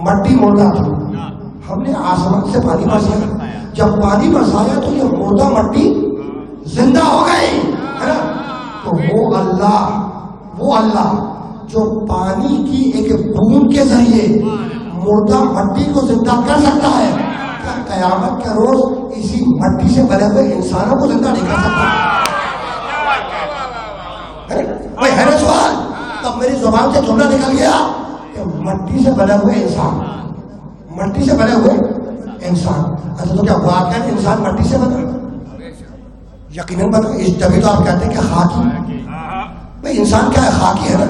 مٹی مردہ تھی, ہم نے آسمان سے پانی برسایا. جب پانی برسایا تو یہ مردہ مٹی زندہ ہو گئی ہے نا. تو وہ اللہ جو پانی کی ایک بوند کے ذریعے مردہ مٹی کو زندہ کر سکتا ہے, کیا قیامت کے روز اسی مٹی سے بنے ہوئے انسانوں کو زندہ نہیں کر سکتا؟ بھائی ہے نا سوال. تب میری زبان سے جملہ نکل گیا کہ مٹی سے بنے ہوئے انسان, مٹی سے بنے ہوئے انسان. اچھا تو کیا واقعا انسان مٹی سے بنا؟ یقیناً بنا. اس طبی تو آپ کہتے ہیں کہ خاکی. بھائی انسان کیا ہے؟ خاکی ہے نا.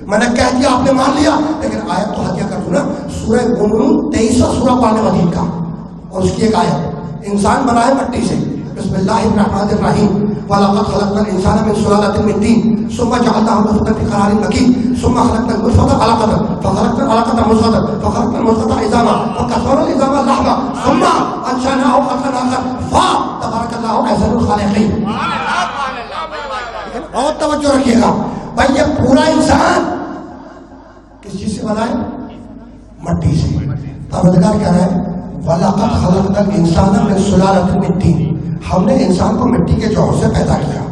میں نے کہہ دیا, آپ نے مان لیا, لیکن آیت تو ہدیہ کر دوں نا. سورہ مومنون 23واں سورہ قرآن مجید کا, اور اس کی ایک آیت, انسان بنا ہے مٹی سے. بسم اللہ الرحمن الرحیم. وَلَقَدْ خَلَقْنَا الْإِنسَانَ مِنْ سُلَالَةٍ مِنْ طِينٍ ثُمَّ جَعَلْنَاهُ نُطْفَةً فِي قَرَارٍ مَكِينٍ ثُمَّ خَلَقْنَا النُّطْفَةَ عَلَقَةً فَخَلَقْنَا الْعَلَقَةَ مُضْغَةً فَخَلَقْنَا الْمُضْغَةَ عِظَامًا فَكَسَوْنَا الْعِظَامَ لَحْمًا ثُمَّ أَنشَأْنَاهُ خَلْقًا آخَرَ فَتَبَارَكَ اللَّهُ أَحْسَنُ الْخَالِقِينَ. بہت توجہ رکھیے گا بھائی, یہ پورا انسان کس چیز سے بنا ہے؟ مٹی سے. پروردگار کہہ رہا ہے وَلَقَدْ خَلَقْنَا الْإِنسَانَ مِنْ سُلَالَةٍ مِنْ طِينٍ, ہم نے انسان کو مٹی کے جوہر سے پیدا کیا.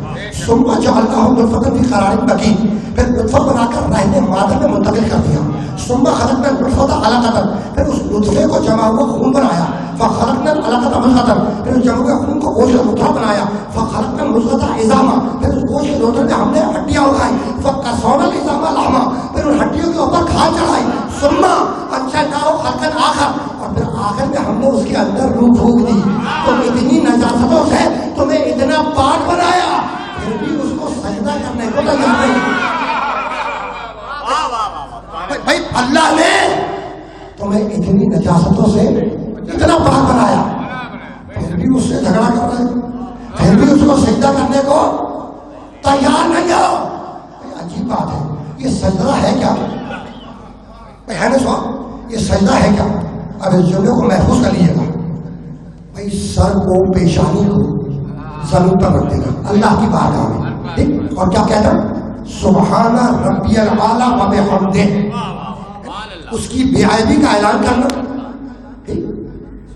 ثُمَّ جَعَلْنَاهُ نُطْفَةً فِي قَرَارٍ مَكِينٍ, پھر نطفہ بنا کر رہنے مادہ میں منتقل کر دیا. ثُمَّ خَلَقْنَا النُّطْفَةَ عَلَقَةً, پھر اس نطفے کو جمع ہوا خون بنایا. فَخَلَقْنَا الْعَلَقَةَ مُضْغَةً, پھر اس جمع ہوا خون کو گوشت مٹھا بنایا. فَخَلَقْنَا الْمُضْغَةَ عِظَامًا, پھر اس گوشت کے روٹر میں ہم نے ہڈیاں اگائی. فَكَسَوْنَا الْعِظَامَ لَحْمًا, پھر ان ہڈیوں کے اوپر کھال چڑھائی. ثُمَّ أَنشَأْنَاهُ خَلْقًا آخَرَ, اور پھر آخر میں ہم نے اس کے اندر روح پھونک دی. تو اتنی نجاستوں سے تمہیں اتنا پاک بنایا, پھر بھی اس کو سجدہ کرنے کو تیار نہیں. بھائی اللہ نے تمہیں اتنی نجاستوں سے اتنا پاک بنایا, پھر بھی اس سے جھگڑا کر رہے, پھر بھی اس کو سجدہ کرنے کو تیار نہیں ہو. عجیب بات ہے, یہ سجدہ ہے کیا؟ بھائی ہے نا سوال, یہ سجدہ ہے کیا؟ اب اس جملے کو محفوظ کر لیجیے گا. بھائی سر کو, پیشانی کو زمین پر رکھ دینا اللہ کی بارگاہ میں, ٹھیک, اور کیا کہنا؟ سبحان ربی الاعلی و بحمدہ, اس کی بے عیبی کا اعلان کرنا, ٹھیک,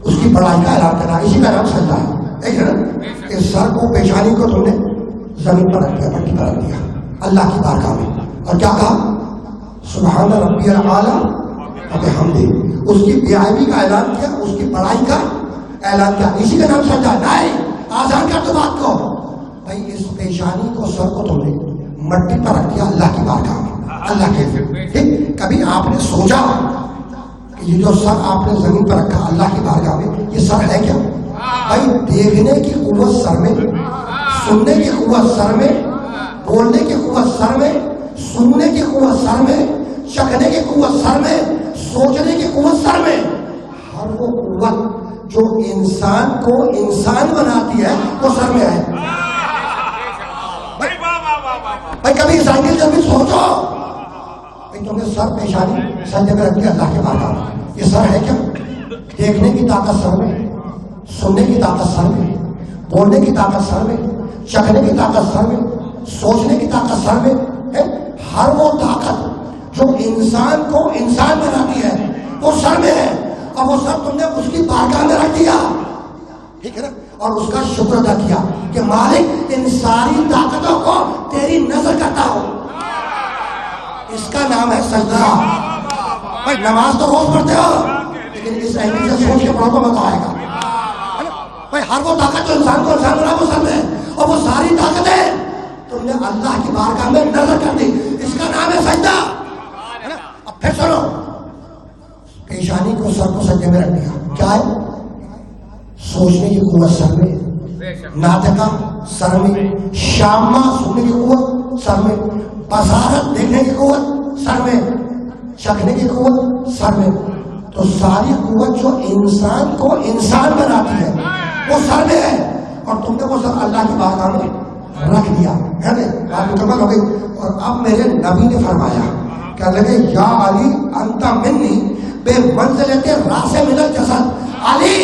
اس کی بڑائی کا اعلان کرنا, اسی کا نام سجدہ ہے. ایک ہے نا کہ سر کو, پیشانی کو تم نے زمین پر رکھ دیا, مٹی پر رکھ دیا اللہ کی بارگاہ میں, اور کیا کہا؟ سبحان ربی الاعلی و بحمدہ, اس کی بے عیبی کا اعلان کیا, اس کی بڑائی کا اعلان کیا, اسی کا نام سجدہ. نہیں, آسان کر دو بات کو. بھائی اس پیشانی کو, سر کو تم نے مٹی پر رکھ دیا اللہ کی بارگاہ میں, اللہ کے, ٹھیک. کبھی آپ نے سوچا کہ یہ جو سر آپ نے زمین پر رکھا اللہ کی بارگاہ میں, یہ سر ہے کیا؟ بھائی دیکھنے کی قوت سر میں, سننے کی قوت سر میں, بولنے کی قوت سر میں, سننے کی قوت سر میں, چکھنے کی قوت سر میں, سوچنے کی قوت سر میں. ہر وہ قوت جو انسان کو انسان بناتی ہے وہ سر میں ہے. بھائی کبھی سائیکل جب بھی سوچو, بھائی تم نے سر پیشانی سجدے میں رکھ دیا اللہ کے بارگاہ میں, یہ سر ہے کیا؟ دیکھنے کی طاقت سر میں، سننے کی طاقت سر میں، بولنے کی طاقت سر میں، چکھنے کی طاقت سر میں، سوچنے کی طاقت سر میں ہے۔ ہر وہ طاقت جو انسان کو انسان بناتی ہے وہ سر میں ہے، اور وہ سر تم نے اس کی بارگاہ میں رکھ دیا، ٹھیک ہے نا، اور اس کا شکر ادا کیا کہ مالک ان ساری طاقتوں کو تیری نظر کرتا ہوں۔ اس کا نام ہے سجدہ۔ بھائی نماز تو روز پڑھتے ہو، لیکن اس اہمیت سے سوچ کے پڑھو تو مزہ آئے گا۔ بھائی ہر وہ طاقت جو انسان کو انسان بنا وہ سر میں ہے، اور وہ ساری طاقتیں تم نے اللہ کی بارگاہ میں نظر کر دی، اس کا نام ہے سجدہ۔ اب پھر سنو، پیشانی کو سر کو سجدے میں رکھ دیا، کیا ہے؟ سوچنے کی قوت سر میں، ناطقہ سر میں، شامہ سننے کی قوت سر میں، بصارت دیکھنے کی قوت سر میں، چکھنے کی قوت سر میں۔ تو ساری قوت جو انسان کو انسان بناتی ہے وہ سر میں ہے، اور تم نے وہ سر اللہ کی بارگاہ میں رکھ دیا ہے نا، بات مکمل ہو گئی۔ اور اب میرے نبی نے فرمایا، کہنے لگے یا علی انت منی بے منزلت راس من الجسد، علی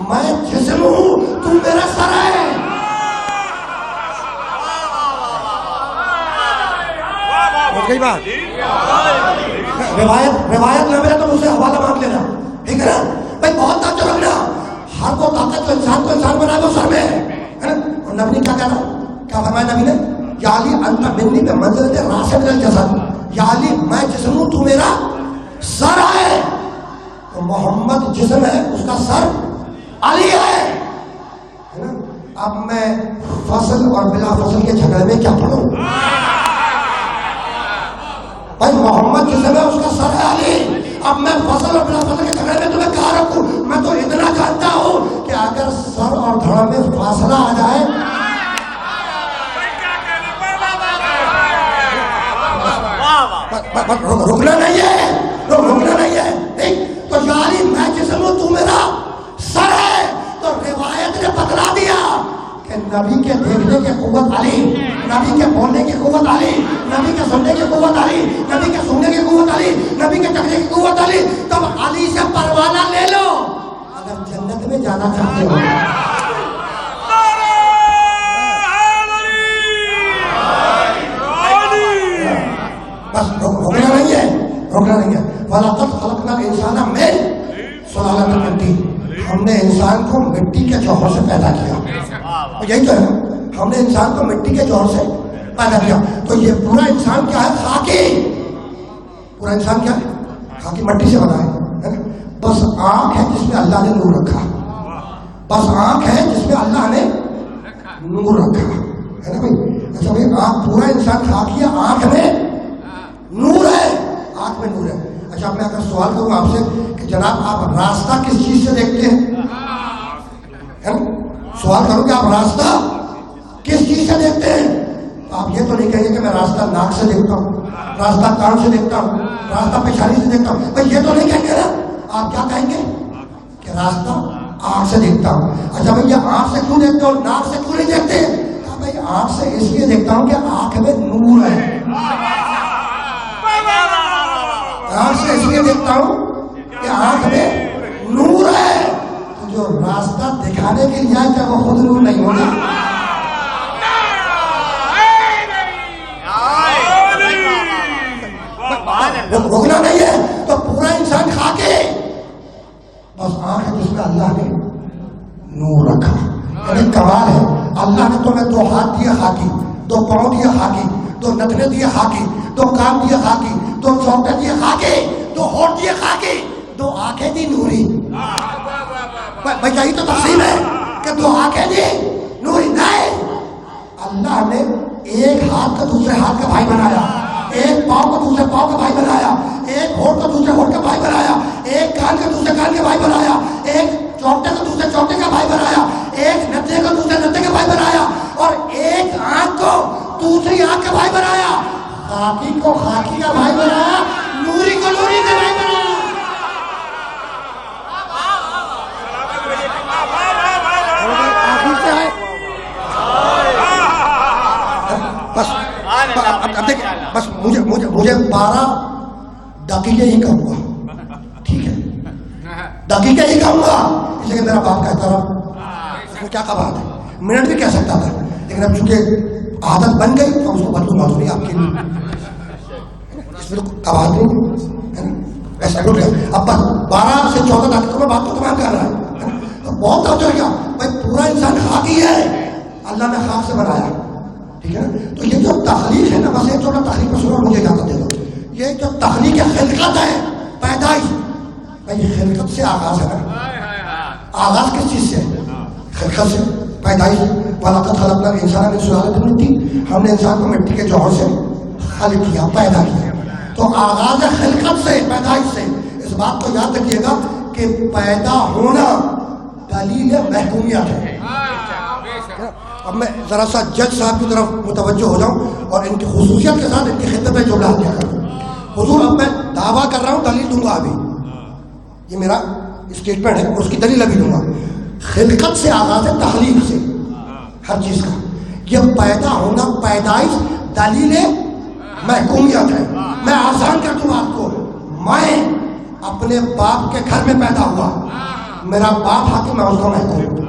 میں جسم ہوں تو میرا سر ہے۔ ہو گئی بات؟ روایت نہ ملے تو مجھ سے حوالہ مانگ لینا، ٹھیک ہے نا بھائی؟ بہت طاقت رکھنا، ہر وہ طاقت جو انسان کو انسان بنائے وہ سر میں ہے نا۔ اور نبی نے کیا کہا، کیا فرمایا نبی نے؟ یا علی انت منی بے منزلت راس من الجسد، یا علی میں جسم ہوں تو میرا سر ہے۔ تو محمد جسم ہے، اس کا سر علی ہے نا۔ اب میں فصل اور بلا فصل کے جھگڑے میں کیا پڑھوں؟ بھائی محمد جسم ہے، اس کا سر ہے علی، اب میں فصل اور بلا فصل کے جھگڑے میں تمہیں کہاں رکھوں؟ میں تو اتنا جانتا ہوں کہ اگر سر اور دھڑ میں فاصلہ آ جائے رکنا نہیں ہے، رکنا نہیں ہے، ٹھیک؟ تو یاری میں جسم ہوں تو میرا سر ہے۔ تو روایت نے بتلا دیا کہ نبی کے دیکھنے کی قوت علی، نبی کے بولنے کی قوت علی، نبی کے سننے کی قوت علی، نبی کے سننے کی قوت علی، نبی کے چکھنے کی قوت علی۔ تب علی سے پروانہ لے لو اگر جنت میں جانا چاہتے ہو۔ بس روکنا نہیں ہے، روکنا نہیں ہے۔ وَلَقَدْ خَلَقْنَا الْإِنسَانَ مِنْ سُلَالَةٍ مِنْ طِينٍ، ہم نے انسان کو مٹی کے جوہر سے پیدا کیا، یہی تو ہے نا، ہم نے انسان کو مٹی کے جوہر سے پیدا کیا۔ تو یہ پورا انسان کیا ہے؟ خاکی، پورا انسان کیا ہے؟ خاکی، مٹی سے بنا ہے۔ بس آنکھ ہے جس میں اللہ نے نور رکھا، بس آنکھ ہے جس میں اللہ نے نور رکھا ہے نا بھائی۔ اچھا بھائی آنکھ، پورا انسان خاکی ہے، آنکھ میں نور ہے، آنکھ میں نور ہے۔ اچھا میں اگر سوال کروں آپ سے کہ جناب آپ راستہ کس چیز سے دیکھتے ہیں؟ سوال کروں کہ آپ راستہ کس چیز سے دیکھتے ہیں؟ تو آپ یہ تو نہیں کہیں گے کہ میں راستہ ناک سے دیکھتا ہوں، راستہ کان سے دیکھتا ہوں، راستہ پیشانی سے دیکھتا ہوں، بھائی یہ تو نہیں کہیں گے نا۔ آپ کیا کہیں گے کہ راستہ آنکھ سے دیکھتا ہوں۔ اچھا بھائی یہ آنکھ سے کیوں دیکھتے ہو، ناک سے کیوں نہیں دیکھتے؟ بھائی آنکھ سے اس لیے دیکھتا ہوں کہ آنکھ میں نور ہے، آنکھ سے اس لیے دیکھتا ہوں کہ آنکھ میں نور ہے۔ تو جو راستہ دکھانے کے لیے کیا وہ خود نور نہیں ہوگا؟ روکنا نہیں ہے۔ تو پورا انسان کھا کے بس آنکھ ہے جس میں اللہ نے نور رکھا، یعنی کمال ہے۔ اللہ نے تمہیں دو ہاتھ دیے خاکی، دو پاؤں دیے خاکی، دو نتنے دیے خاکی، دو کان دیے خاکی، دو چوٹے دیے خاکی، دو ہونٹ دیے خاکی، دو آنکھیں دی نوری۔ بھائی یہی تو تقسیم ہے کہ دو آنکھیں دی نوری۔ نہیں، اللہ نے ایک ہاتھ کا دوسرے ہاتھ کا بھائی بنایا، ایک پاؤں کو دوسرے پاؤں کا بھائی بنایا، ایک ہونٹ کو دوسرے ہونٹ کا بھائی بنایا، ایک کان کو دوسرے کان کا بھائی بنایا، ایک چوٹے کو دوسرے چوٹے کا بھائی بنایا، ایک نتے کو دوسرے نتے کا بھائی بنایا، اور ایک آنکھ کو دوسری آنکھ کا بھائی بنایا۔ خاکی کو خاکی کا بھائی بنایا، نوری کو نوری کا بھائی بنایا۔ آخر سے ہے بس اب دیکھیں، بس مجھے 12 دقیقے ہی کہوں گا، ٹھیک ہے؟ کہوں گا، اس لیے میرا باپ کہتا رہا، اس میں کیا بات ہے، منٹ بھی کہہ سکتا تھا، لیکن اب چونکہ عادت بن گئی تو اس کو بدلوں گا تو نہیں آپ کے لیے، اس میں تو بات نہیں ہے نا، ایسا ٹوٹ گیا۔ اب 12 سے 14 تک میں بات کو تمام کر رہا ہے، بہت توجہ کیا بھائی، پورا انسان خاک ہی ہے، اللہ نے خاک سے بنایا، ٹھیک ہے نا۔ تو یہ جو تخلیق ہے نا، بس ایک چھوٹا تخلیق میں سنو، مجھے اجازت دے دو، یہ جو تخلیق خلقت ہے، پیدائش، بھائی خلقت سے آغاز ہے نا، آغاز کس چیز سے؟ خلقت سے، پیدائش۔ وَلَقَدْ خَلَقْنَا الْإِنسَانَ مِنْ سُلَالَةٍ مِنْ طِينٍ، ہم نے انسان کو مٹی کے جوہر سے خلق کیا، پیدا کیا۔ تو آغاز خلقت سے، پیدائش سے۔ اس بات کو یاد رکھیے گا کہ پیدا ہونا دلیل محکومیت ہے۔ اب میں ذرا سا جج صاحب کی طرف متوجہ ہو جاؤں اور ان کی خصوصیت کے ساتھ ان کی خدمت میں جملہ کیا کروں۔ حضور اب میں دعویٰ کر رہا ہوں، دلیل دوں گا ابھی، یہ میرا اسٹیٹمنٹ ہے، اس کی دلیل ابھی دوں گا۔ خلقت سے آغاز ہے، تخلیق سے، ہر چیز کا۔ یہ پیدا ہونا، پیدائش دلیل محکومیت ہے۔ میں آسان کر دوں آپ کو، میں اپنے باپ کے گھر میں پیدا ہوا، میرا باپ حاکم، میں اس کا محکوم۔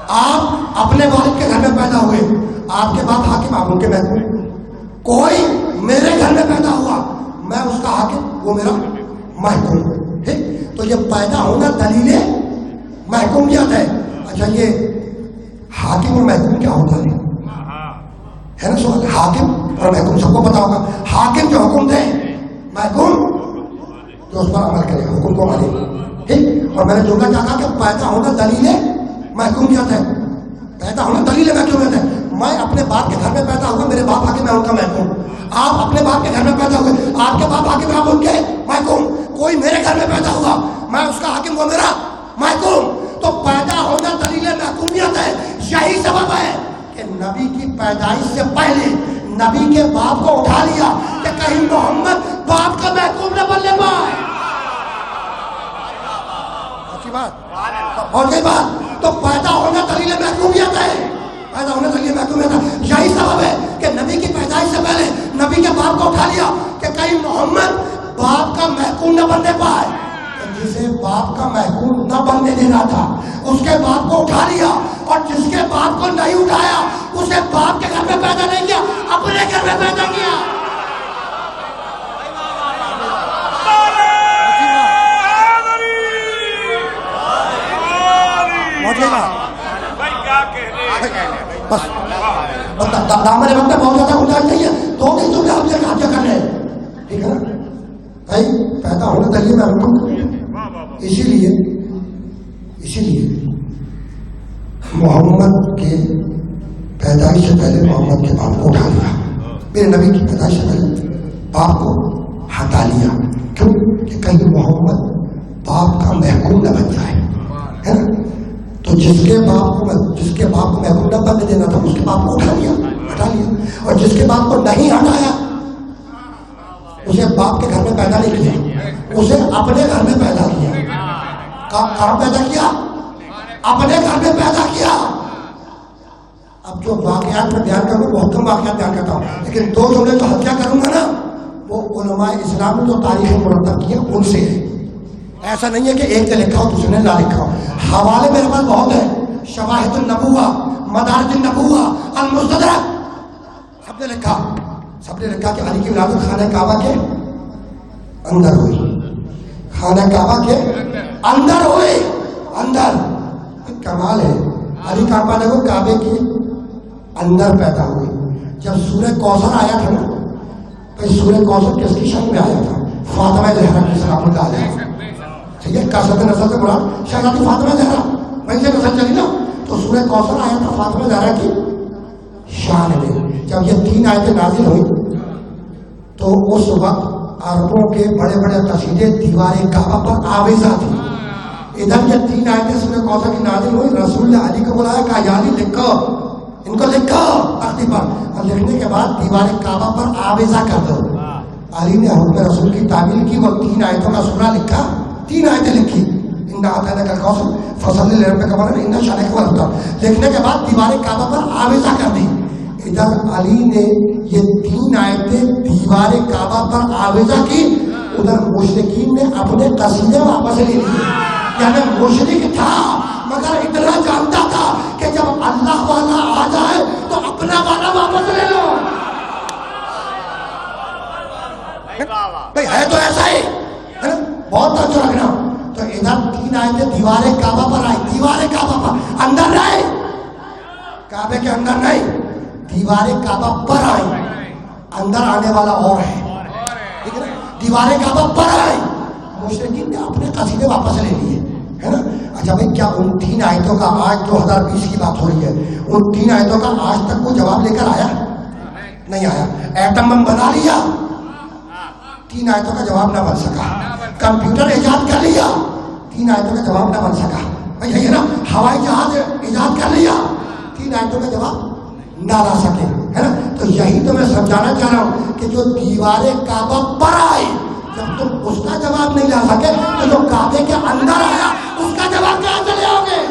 آپ اپنے والد کے گھر میں پیدا ہوئے، آپ کے باپ حاکم، آپ ان کے محکوم۔ کوئی میرے گھر میں پیدا ہوا، میں اس کا حاکم، وہ میرا محکوم۔ ٹھیک، تو یہ پیدا ہونا دلیل محکومیت ہے۔ اچھا، یہ حاکم اور محکوم کیا ہوتا ہے نا سوال؟ حاکم اور محکوم سب کو پتا ہوگا۔ حاکم جو حکم دے، محکوم جو اس پر عمل کرے، حکم کو مانے۔ ٹھیک، اور میں نے جملہ کیا کہا کہ پیدا ہونا دلیل محکومیت ہے، پیدا ہونا دلیل محکومیت ہے۔ میں اپنے باپ کے گھر میں پیدا ہوا، میرے باپ حاکم، میں ان کا محکوم۔ آپ اپنے باپ کے گھر میں پیدا ہوئے، آپ کے باپ حاکم، آپ ان کے محکوم۔ کوئی میرے گھر میں پیدا ہوا، میں اس کا حاکم، وہ میرا محکوم۔ تو پیدا ہونا دلیل محکومیت ہے۔ یہی سبب ہے کہ نبی کی پیدائش سے پہلے نبی کے باپ کو اٹھا لیا کہ کہیں محمد باپ کا محکوم نہ بننے پائے۔ اچھی بات، اور کوئی بات؟ تو پیدا ہونا دلیل محکومیت ہے، پیدا ہونا دلیل محکومیت ہے۔ یہی سبب ہے کہ نبی کی پیدائش سے پہلے نبی کے باپ کو اٹھا لیا کہ کہیں محمد باپ کا محکوم نہ بننے پائے۔ جسے باپ کا محکوم نہ بننے دینا تھا، اس کے باپ کو اٹھا لیا، اور جس کے باپ کو نہیں اٹھایا، اسے باپ کے گھر میں پیدا نہیں کیا، اپنے گھر میں پیدا کیا۔ بس دامن وقت میں بہت زیادہ گنجائش نہیں ہے، 2 دن آپ سے قابضہ کر رہے ہیں، ٹھیک ہے نا بھائی؟ پیدا ہونا دلیل محکومیت۔ اسی لیے محمد کے پیدائش سے پہلے محمد کے باپ کو اٹھا لیا، میرے نبی کی پیدائش سے پہلے باپ کو ہٹا لیا۔ کیوں؟ کہ کہیں محمد باپ کا محکوم نہ بن جائے، ہے نا؟ تو جس کے باپ کو محکوم نہ بننے دینا تھا، اس کے باپ کو ہٹا لیا، اور جس کے باپ کو نہیں ہٹایا، اسے باپ کے گھر میں پیدا نہیں کیا، اسے اپنے گھر میں پیدا کیا۔ کہاں پیدا کیا؟ اپنے گھر میں پیدا کیا۔ اب جو واقعات میں بیان کروں، بہت کم واقعات بیان کرتا ہوں، لیکن 2 جملے جو ہتھیا کروں گا نا، وہ علماء اسلام نے جو تاریخ مرتب کی ہے ان سے ہے۔ ایسا نہیں ہے کہ ایک نے لکھا ہو دوسرے نے نہ لکھا ہو، حوالے میرے پاس بہت ہے، شواہد النبوہ، مدارج النبوہ، المستدرک، سب نے لکھا کہ علی کی ولادت خانہ کعبہ کے اندر ہوئی، خانہ کعبہ کے اندر ہوئی، اندر۔ کمال ہے، علی کعبہ نے وہ کعبے کے اندر پیدا ہوئی۔ جب سورہ کوثر آیا تھا نا، تو سورہ کوثر کس کی شکل میں آیا تھا؟ فاطمہ زہرا کی سلام اللہ علیہ، ٹھیک ہے؟ کثرت نسل سے مراد شہزادی فاطمہ زہرا، وہیں سے نسل چلی نا۔ تو سورہ کوثر آیا تھا فاطمہ زہرا کی شان میں۔ جب یہ 3 آیتیں نازل ہوئی تو اس وقت عربوں کے بڑے بڑے قصیدے دیوار کعبہ پر آویزہ تھی۔ ادھر یہ 3 آیتیں سورہ کوثر کی نازل ہوئی، رسول نے علی کو بلایا، کہا یا علی لکھو، ان کو لکھو تختی پر، اور لکھنے کے بعد دیوار کعبہ پر آویزہ کر دو۔ علی نے حکم رسول کی تعمیل کی، وہ 3 آیتوں کا سورہ لکھا، 3 آیتیں لکھی، اِنَّا أَعْطَيْنَاكَ الْكَوْثَرَ فَصَلِّ لِرَبِّكَ وَانْحَرْ إِنَّ شَانِئَكَ هُوَ الْأَبْتَرُ۔ لکھنے کے بعد دیوار کعبہ پر آویزہ کر دی۔ ادھر علی نے یہ 3 آیتیں دیوار کعبہ پر آویزہ کی، ادھر مشرکین نے اپنے قصیدے واپس لے لیے۔ یعنی مشرک تھا مگر اتنا جانتا تھا کہ جب اللہ والا آ جائے تو اپنا والا واپس لے لو. بھئی ہے تو ایسا ہی ہے نا. بہت اچھا رکھنا. تو ادھر 3 آیتیں دیوار کعبہ پر آئی. دیوار کعبہ پر اندر نہیں, کعبے کے اندر نہیں, دیوار کعبہ پر آئی. اندر آنے والا اور ہے, ٹھیک ہے نا. دیوار کعبہ پر آئی, مشرکین نے اپنے قصیدے واپس لے لیے, ہے نا. اچھا بھائی کیا ان 3 آیتوں کا آج 2020 کی بات ہو رہی ہے, ان 3 آیتوں کا آج تک کوئی جواب لے کر آیا نہیں آیا؟ ایٹم بم بنا لیا, 3 آیتوں کا جواب نہ بن سکا. کمپیوٹر ایجاد کر لیا, 3 آیتوں کا جواب نہ بن سکا. بھائی یہی ہے نا, ہوائی جہاز ایجاد کر لیا, 3 آیتوں کا جواب نہ لا سکے, ہے نا. تو یہی تو میں سمجھانا چاہ رہا ہوں کہ جو دیوار کعبہ پر آئی, جب تم اس کا جواب نہیں لا سکے تو جو کعبے کے اندر آیا اس کا جواب کہاں چلے آؤ گے؟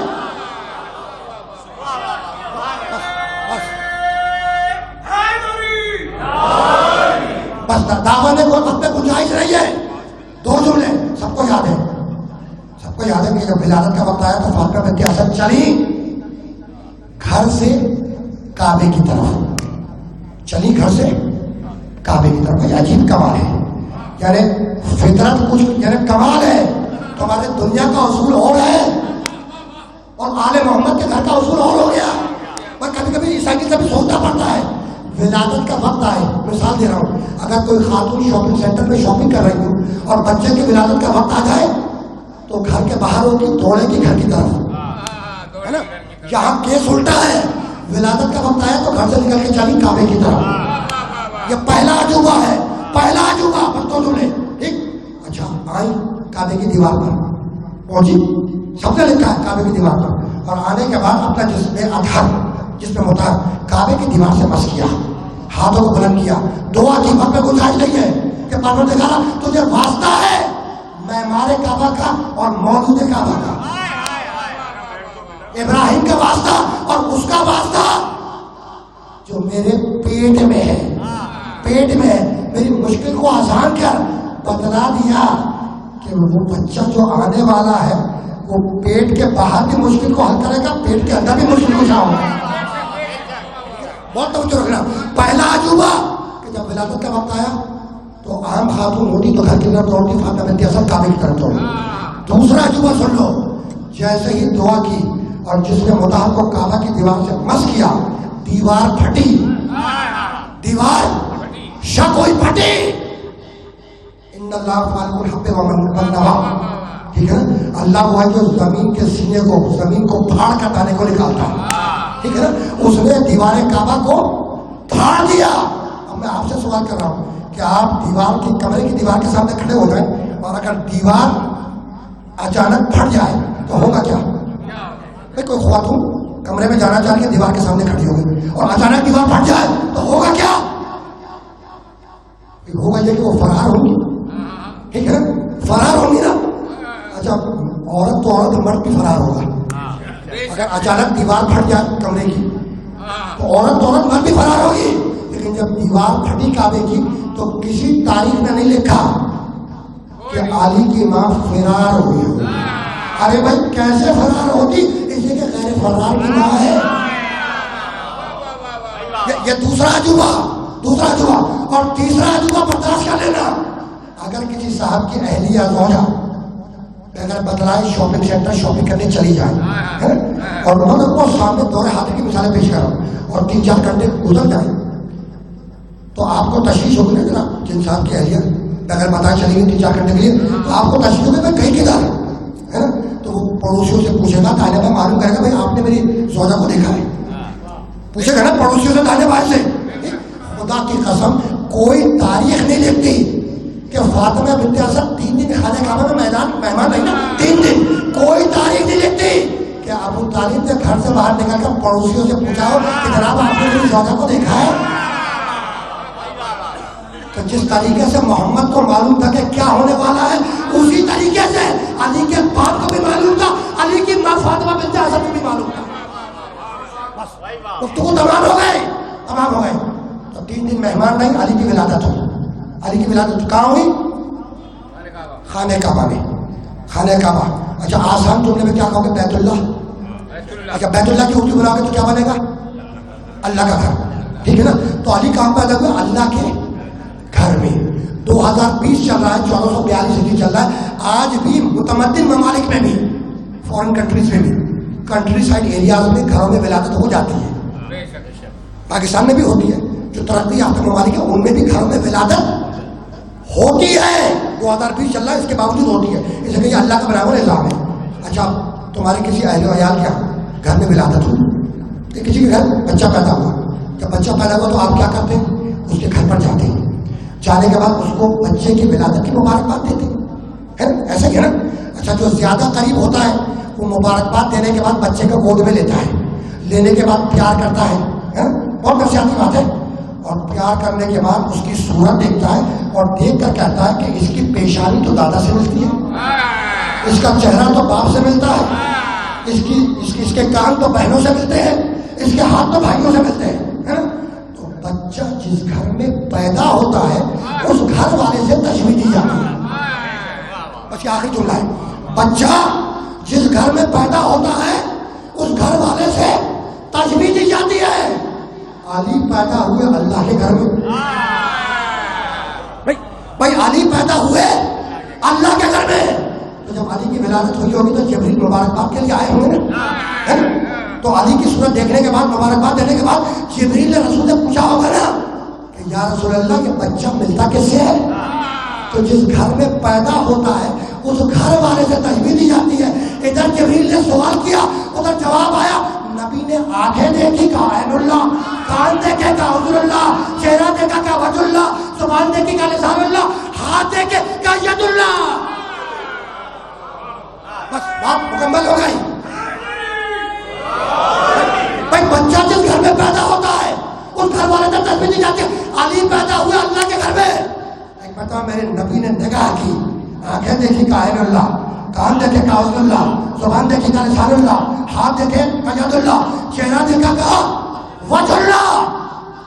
بس دعویٰ میں کوئی وقت میں گنجائش نہیں ہے. 2 جملے سب کو یاد ہے, سب کو یاد ہے کہ جب ولادت کا وقت آیا تو فاطمہ بنت اسد چلی گھر سے کعبے کی طرف, چلی گھر سے کعبے کی طرف. بھائی عجیب کمال ہے, یعنی فطرت کچھ, یعنی کمال ہے. تمہارے دنیا کا اصول اور ہے اور آل محمد کے گھر کا اصول اور ہو گیا. میں کبھی کبھی عیسائی کی طرف سوچنا پڑتا ہے. ولادت کا وقت آئے, مثال دے رہا ہوں, اگر کوئی خاتون شاپنگ سینٹر میں شاپنگ کر رہی ہو اور بچے کی ولادت کا وقت آ جائے تو گھر کے باہر ہوگی, دوڑے گی گھر کی طرف, ہے نا. یہاں کیس الٹا ہے, ولادت کا وقت آیا تو گھر سے نکل کے چلی کعبے کی طرف. یہ پہلا عجوبہ ہے, پہلا عجوبہ. بتوں نے ٹھیک. اچھا آئی کعبے کی دیوار پر پہنچی, سب نے لکھا ہے کعبے کی دیوار پر, اور آنے کے بعد اپنا جسم اطہر, جسم مطہر کعبے کی دیوار سے مس کیا, ہاتھوں کو بلند کیا, دعا کی. وقت میں گنجائش نہیں ہے کہ پروردگارا تجھے واسطہ ہے معمار کعبہ کا اور مولود کعبہ کا, ابراہیم کا واسطہ اور اس کا واسطہ جو میرے پیٹ میں ہے, پیٹ میں میری مشکل کو آسان کر. بتلا دیا کہ وہ بچہ جو آنے والا ہے وہ پیٹ کے باہر بھی مشکل کو حل کرے گا, پیٹ کے اندر بھی مشکل کو جاؤ. بہت توجہ رکھنا. پہلا عجوبہ کہ جب ولادت کا وقت آیا تو عام خاتون ہوتی تو گھر کی طرف دوڑتی, فاطمہ بنت اسد کعبے کی طرف دوڑی. دوسرا عجوبہ سن لو, جیسے ہی دعا کی اور جس نے مطہر کو کعبہ کی دیوار سے مس کیا, دیوار پھٹی, دیوار شک ہوئی پھٹی. ان اللہ خالق الحب والنوى, ٹھیک ہے نا. اللہ وہ ہے جو زمین کے سینے کو, زمین کو پھاڑ کر دانے کو نکالتا ہے, ٹھیک ہے نا. اس نے دیوار کعبہ کو پھاڑ دیا. اب میں آپ سے سوال کر رہا ہوں کہ آپ دیوار کی, کمرے کی دیوار کے سامنے کھڑے ہو جائیں اور اگر دیوار اچانک پھٹ جائے تو ہوگا کیا؟ بھائی کوئی خاتون کمرے میں جانا چاہ رہی ہے, دیوار کے سامنے کھڑی ہو گئی اور اچانک دیوار پھٹ جائے تو ہوگا کیا؟ ہوگا یہ کہ وہ فرار ہوگی, ٹھیک ہے نا, فرار ہوگی نا. اچھا عورت تو عورت, مرد بھی فرار ہوگا. اگر اچانک دیوار پھٹ جائے کمرے کی تو عورت تو عورت, مرد بھی فرار ہوگی. لیکن جب دیوار پھٹی کعبے کی تو کسی تاریخ نے نہیں لکھا کہ علی کی ماں فرار ہوئی. ارے بھائی کیسے فرار ہوتی, اس لیے کہ غیر فرار کی ماں ہے. یہ دوسرا عجوبہ, دوسرا عجوبہ. اور تیسرا عجوبہ برداشت کر لینا, اگر کسی صاحب کی اہلیہ زوجہ اگر بتلائے شاپنگ سینٹر شاپنگ کرنے چلی جائے اور مگر وہ سامنے دور حاضر کی مثالیں پیش کرو اور 3-4 گھنٹے گزر جائیں تو آپ کو تشویش ہوگی نا جناب کہ انسان کی اہلیت اگر بتائے چلی گئی 3-4 گھنٹے کے لیے تو آپ کو تشویش ہوگی میں کہیں کدھر ہے نا. تو وہ پڑوسیوں سے پوچھے گا, تانے میں معلوم کرے گا بھائی آپ نے میری زوجہ کو دیکھا ہے, پوچھے گا نا پڑوسیوں سے, تانے باز سے. خدا کی قسم کوئی تاریخ نہیں لکھتی کہ فاطمہ بنت اسد 3 دن خانہ کعبہ میں مہمان رہی نا, 3 دن. کوئی تاریخ نہیں لکھتی کہ ابو طالب نے گھر سے باہر نکل کر پڑوسیوں سے پوچھا ہو کہ جناب آپ نے میری زوجہ کو دیکھا ہے. تو جس طریقے سے محمد کو معلوم تھا کہ کیا ہونے والا ہے, اسی طریقے سے علی کے باپ کو بھی معلوم تھا, علی کی ماں فاطمہ بنت اسد کو بھی معلوم تھا. بس تو تمام ہو گئے, تمام ہو گئے. تو 3 دن مہمان نہیں, علی کی ولادت ہوئی. علی کی ولادت کہاں ہوئی؟ خانہ کعبہ میں, خانہ کعبہ. اچھا آسان جملے میں کیا کہو گے؟ بیت اللہ. اچھا بیت اللہ کی اردو بناؤ گے تو کیا بنے گا؟ اللہ کا گھر. ٹھیک ہے نا. تو علی کہاں پیدا ہوئے؟ اللہ کے گھر میں. 2020 چل رہا ہے, 1442 ہجری چل رہا ہے. آج بھی متمدن ممالک میں بھی, فورن کنٹریز میں بھی, کنٹری سائڈ ایریاز میں گھروں میں ولادت ہو جاتی ہے. پاکستان میں بھی ہوتی ہے. جو ترقی یافتہ ممالک ہیں ان میں بھی گھروں میں ولادت ہوتی ہے. 2020 چل رہا ہے, اس کے باوجود ہوتی ہے. اس لیے کہ اللہ کا بنا ہوا نظام ہے. اچھا تمہارے کسی اہل و عیال کیا گھر میں ولادت ہوئی, کہ کسی کے گھر بچہ پیدا ہوا, جب بچہ پیدا ہوا تو آپ کیا کرتے ہیں؟ اس کے گھر پر جاتے ہیں. جانے کے بعد اس کو بچے کی ولادت کی مبارکباد دیتے ہیں, ایسا ہی ہے نا. اچھا جو زیادہ قریب ہوتا ہے وہ مبارکباد دینے کے بعد بچے کو گود میں لیتا ہے, لینے کے بعد پیار کرتا ہے, بہت نفسیاتی بات ہے. اور پیار کرنے کے بعد اس کی صورت دیکھتا ہے اور دیکھ کر کہتا ہے کہ اس کی پیشانی تو دادا سے ملتی ہے, اس کا چہرہ تو باپ سے ملتا ہے, اس کے کان تو بہنوں سے ملتے ہیں, اس کے ہاتھ تو بھائیوں سے ملتے ہیں. تو بچہ جس گھر میں پیدا ہوتا ہے اس گھر والے سے تشبیہ دی جاتی ہے. بس یہ آخری جملہ ہے. بچہ جس گھر میں پیدا ہوتا ہے اس گھر والے سے تشبیہ دی جاتی ہے. علی پیدا ہوئے اللہ کے گھر میں. بھائی علی پیدا ہوئے اللہ کے گھر میں. تو جب علی کی ولادت ہوئی ہوگی تو جبریل مبارکباد کے لیے آئے ہوں گے نا. تو علی کی صورت دیکھنے کے بعد, مبارکباد دینے کے بعد جبریل نے رسول سے پوچھا ہوگا نا کہ یا رسول اللہ یہ بچہ ملتا کس سے ہے؟ تو جس گھر میں پیدا ہوتا ہے اس گھر والے سے تشبیہ دی جاتی ہے. ادھر جبریل نے سوال کیا, ادھر جواب آیا. نبی نے آنکھیں دیکھی کا عین اللہ, کان دیکھے کا حضور اللہ, چہرہ دیکھا کا وجہ اللہ, زبان دیکھی کا لسان اللہ, ہاتھ دیکھے کا ید اللہ. بس بات مکمل ہو گئی. بھائی بچہ جس گھر میں پیدا ہوتا ہے اس گھر والے سے تشبیہ دی جاتی ہے. علی پیدا ہوئے اللہ کے گھر میں. ایک مرتبہ میرے نبی نے نگاہ کی, آنکھیں دیکھی کا عین اللہ, کان دیکھے کا حضور اللہ, زبان دیکھی کا لسان اللہ, ہاتھ دیکھے کا ید اللہ, چہرہ دیکھا کا وجہ اللہ.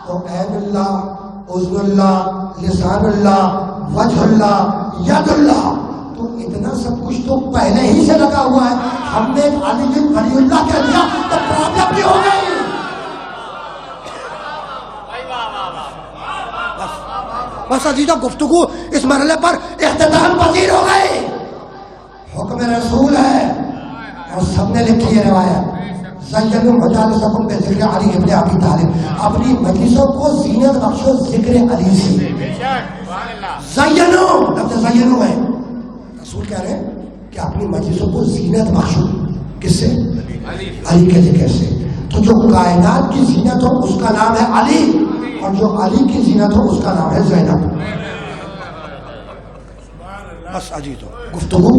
تو عین اللہ, حضور اللہ, لسان اللہ, وجہ اللہ, ید اللہ, تو اتنا سب کچھ تو پہلے ہی سے لگا ہوا ہے. ہم نے علی بن ولی اللہ کہہ دیا تو پرابلم بھی ہو گئی. بس عزیزہ گفتگو اس مرحلے پر اختتام پذیر ہو گئی. حکم رسول ہے اور سب نے لکھی ہے روایت. زینوا مجالسکم بذکر علی ابن ابی طالب, اپنی مجلسوں کو زینت بخشو ذکر علی سے. زینو, لفظ زینو ہے, رسول کہہ رہے ہیں کہ اپنی مجلسوں کو زینت بخشو. کس سے؟ علی کے ذکر سے. تو جو کائنات کی زینت ہو اس کا نام ہے علی, اور جو علی کی زینت ہو اس کا نام ہے زینب. بس عزیزو گفتگو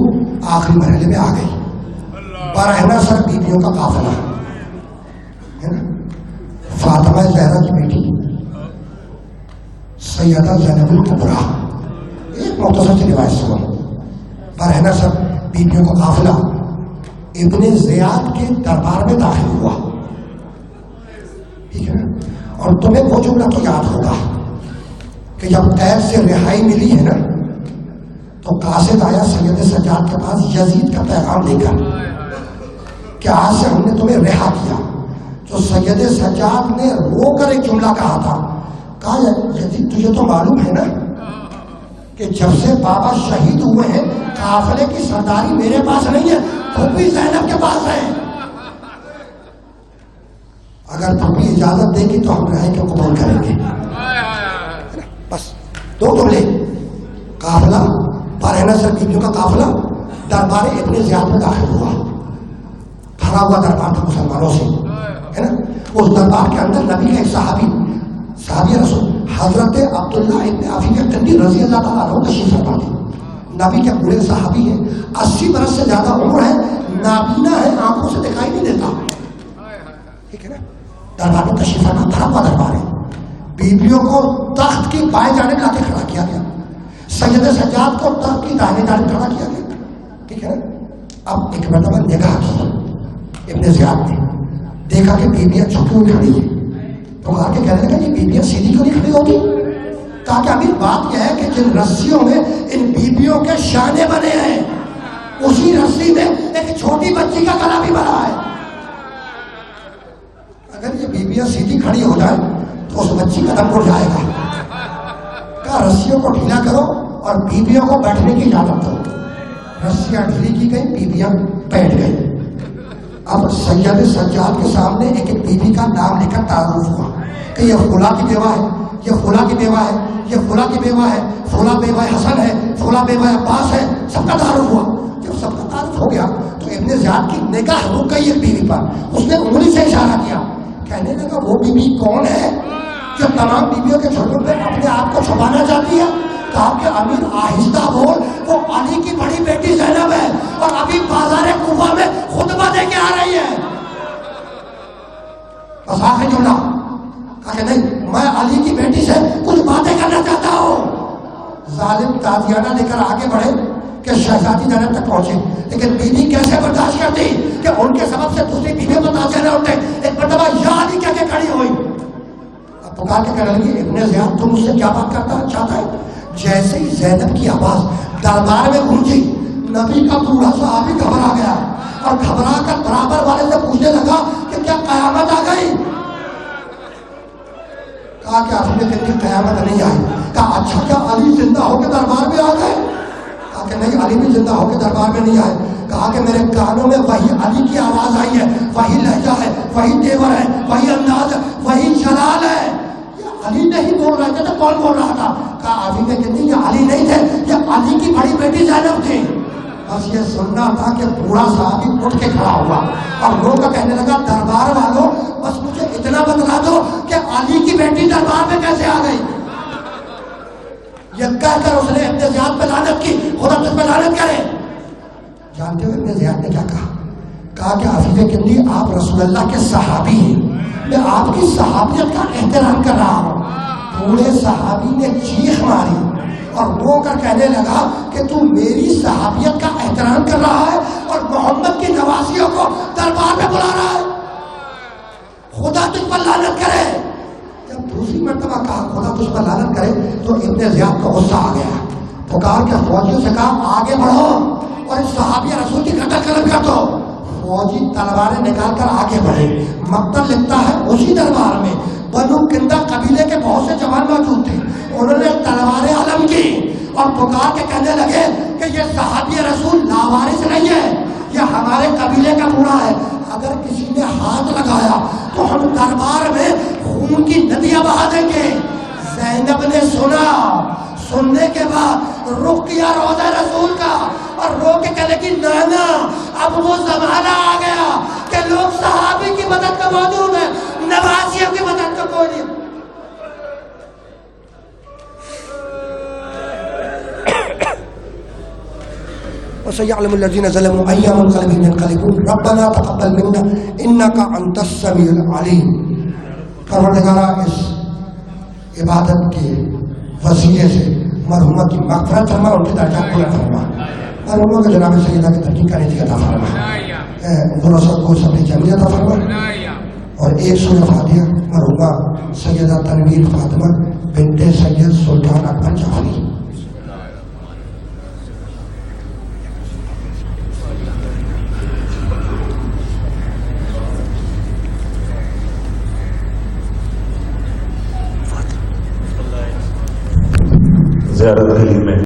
آخری مرحلے میں آ گئی. برہنہ سر بیویوں کا قافلہ ہے نا. فاطمہ زہرا کی بیٹی سیدہ زینب الکبریٰ, ایک مختصر سی روایت سنو. برہنہ سر بیویوں کا قافلہ ابن زیاد کے دربار میں داخل ہوا. ٹھیک ہے نا. اور تمہیں وہ جملہ تو یاد ہوگا کہ جب قید سے رہائی ملی ہے نا تو قاصد آیا سید سجاد کے پاس یزید کا پیغام لے کر کہ آج سے ہم نے تمہیں رہا کیا. تو سید سجاد نے رو کر ایک جملہ کہا تھا, کہا یزید تجھے تو معلوم ہے نا کہ جب سے بابا شہید ہوئے ہیں قافلے کی سرداری میرے پاس نہیں ہے, پھوپھی زینب کے پاس ہے. اگر پھوپھی اجازت دے گی تو ہم رہے کے قبول کریں گے. بس دو جملے. قافلہ برہنہ سر بیویوں کا قافلہ دربار ابن زیاد میں داخل ہوا. بھرا ہوا دربار تھا مسلمانوں سے ہے نا. اس دربار کے اندر نبی کا ایک صحابی رسول حضرت عبداللہ ابن عفیف کنڈی رضی اللہ تعالیٰ عنہ تشریف فرما تھے. نبی کے بوڑھے صحابی ہیں, 80 برس سے زیادہ عمر ہے, نابینا ہے, آنکھوں سے دکھائی نہیں دیتا. ٹھیک ہے نا. دربار میں تشریف فرما, بھرا ہوا دربار ہے. بیویوں کو تخت کی بائیں جانب لا کے کھڑا کیا گیا, سید سجاد کو تخت کی داہنے جانب کھڑا کیا گیا. ٹھیک ہے نا. اب ایک مرتبہ نگاہ کی ابن زیاد نے, دیکھا کہ بیویاں جھکی ہوئی کھڑی ہیں. تو آ کے کہنے لگا یہ بیویاں سیدھی کیوں نہیں کھڑی ہوگی؟ کہا کہ ابھی بات یہ ہے کہ جن رسیوں میں ان بیویوں کے شانے بنے ہیں اسی رسی میں ایک چھوٹی بچی کا گلا بھی بنا ہے. اگر یہ بیویاں سیدھی کھڑی ہو جائیں تو اس بچی کا دم اڑ جائے گا. کہا رسیوں کو ڈھیلا کرو اور بیویوں کو بیٹھنے کی اجازت دو. رسیاں ڈھیلی کی گئی, بیویاں بیٹھ گئی. اب سید سجاد کے سامنے ایک ایک بیوی کا نام لے کر تعارف ہوا کہ یہ فلاں کی بیوہ ہے, یہ فلاں کی بیوہ ہے, یہ فلاں کی بیوہ ہے, فلاں بیوہ حسن ہے, فلاں بیوہ عباس ہے. سب کا تعارف ہوا. جب سب کا تعارف ہو گیا تو ابن زیاد کی نگاہ رک گئی ایک بیوی پر. اس نے انگلی سے اشارہ کیا, کہنے لگا وہ بیوی کون ہے جو تمام بیویوں کے جھروں پہ اپنے آپ کو چھپانا چاہتی ہے؟ کہا کہ امیر آہستہ بول, وہ علی کی بڑی بیٹی زینب ہے اور ابھی بازار کوفہ میں خطبہ دے کے آ رہی ہے. بس آخر جملہ کہا کہ نہیں, میں علی کی بیٹی سے کچھ باتیں کرنا چاہتا ہوں. ظالم تازیانہ لے کر آگے بڑھے کہ شہزادی زینب تک پہنچے, لیکن بیوی کیسے برداشت کرتی کہ ان کے سبب سے دوسری بیویوں کو تازیانہ اٹھے. ایک مرتبہ یا علی کہہ کے کھڑی ہوئی. اب پکار کے کہنے لگی, ابن زیاد تم مجھ سے کیا بات کرتا چاہتا ہے؟ جیسے ہی زینب کی آواز دربار میں گونجی, نبی کا بوڑھا صحابی گھبرا گیا اور گھبرا کر برابر والے سے پوچھنے لگا کہ کیا قیامت آ گئی؟ کہا کہ آپ نے کہتی قیامت نہیں آئی. کہا اچھا, کیا علی زندہ ہو کے دربار میں آ گئے؟ کہا کہ نہیں, علی بھی زندہ ہو کے دربار میں نہیں آئے. کہا کہ میرے کانوں میں وہی علی کی آواز آئی ہے, وہی لہجہ ہے, وہی تیور ہے, وہی انداز ہے, وہی جلال ہے. علی نہیں بول رہے تھے تو کون بول رہا تھا؟ کہا ابھی میں کہتی یہ علی نہیں تھے, یہ علی کی بڑی بیٹی زینب تھی. بس یہ سننا تھا کہ بوڑھا صحابی اٹھ کے کھڑا ہوا اور لوگ کہنے لگا, دربار والوں بس مجھے اتنا بتلا دو کہ علی کی بیٹی دربار میں کیسے آ گئی. یہ کہہ کر اس نے ابن زیاد پہ لعنت کی, خدا تجھ پہ لعنت کرے. جانتے ہو ابن زیاد نے کیا کہا؟ کہا کہ عفیف کندی آپ رسول اللہ کے صحابی ہیں, میں آپ کی صحابیت کا احترام کر رہا ہوں. بوڑھے صحابی نے چیخ ماری اور رو کر کہنے لگا کہ تو میری صحابیت کا احترام کر رہا ہے اور محمد کی نواسیوں کو دربار میں بلا رہا ہے, خدا تجھ پر لعنت کرے. جب دوسری مرتبہ کہا خدا تجھ پر لعنت کرے تو ابن زیاد کو غصہ آ گیا. پکار کے فوجیوں سے کہا آگے بڑھو اور اس صحابی رسول کی قتل قلم کر دو. فوجی تلواریں نکال کر آگے بڑھے. مقتل لکھتا ہے اسی دربار میں بنو کندا قبیلے کے بہت سے جوان موجود تھے. انہوں نے تلواریں علم کی اور پکار کے کہنے لگے کہ یہ صحابی رسول لاوارث نہیں ہے, یہ ہمارے قبیلے کا بوڑھا ہے. اگر کسی نے ہاتھ لگایا تو ہم دربار میں خون کی ندیاں بہا دیں گے. زینب نے سنا, سننے کے بعد رخ کیا روضہ رسول کا اور رو کے کہنے کی نانا اب وہ زمانہ آ گیا کہ لوگ صحابی کی مدد کا موجود ہے, نواسیوں کی مدد کا کوئی نہیں. وسيعلم الذين ظلموا أي منقلب ينقلبون ربنا تقبل منا إنك أنت السميع العليم. پروردگارا اس عبادت کے وسیلے سے مرحومہ کی مغفرت فرما, ان کے درجات بلند فرما, مرحومہ کے جناب سیدہ کی ترقی کا نتیجہ عطا فرما, غرصت کو صبر جمیل عطا فرما. اور ایک سورہ فاتحہ مرحومہ سیدہ تنویر فاطمہ بنت سید سلطان اکبر جعفری. زیارت علی میں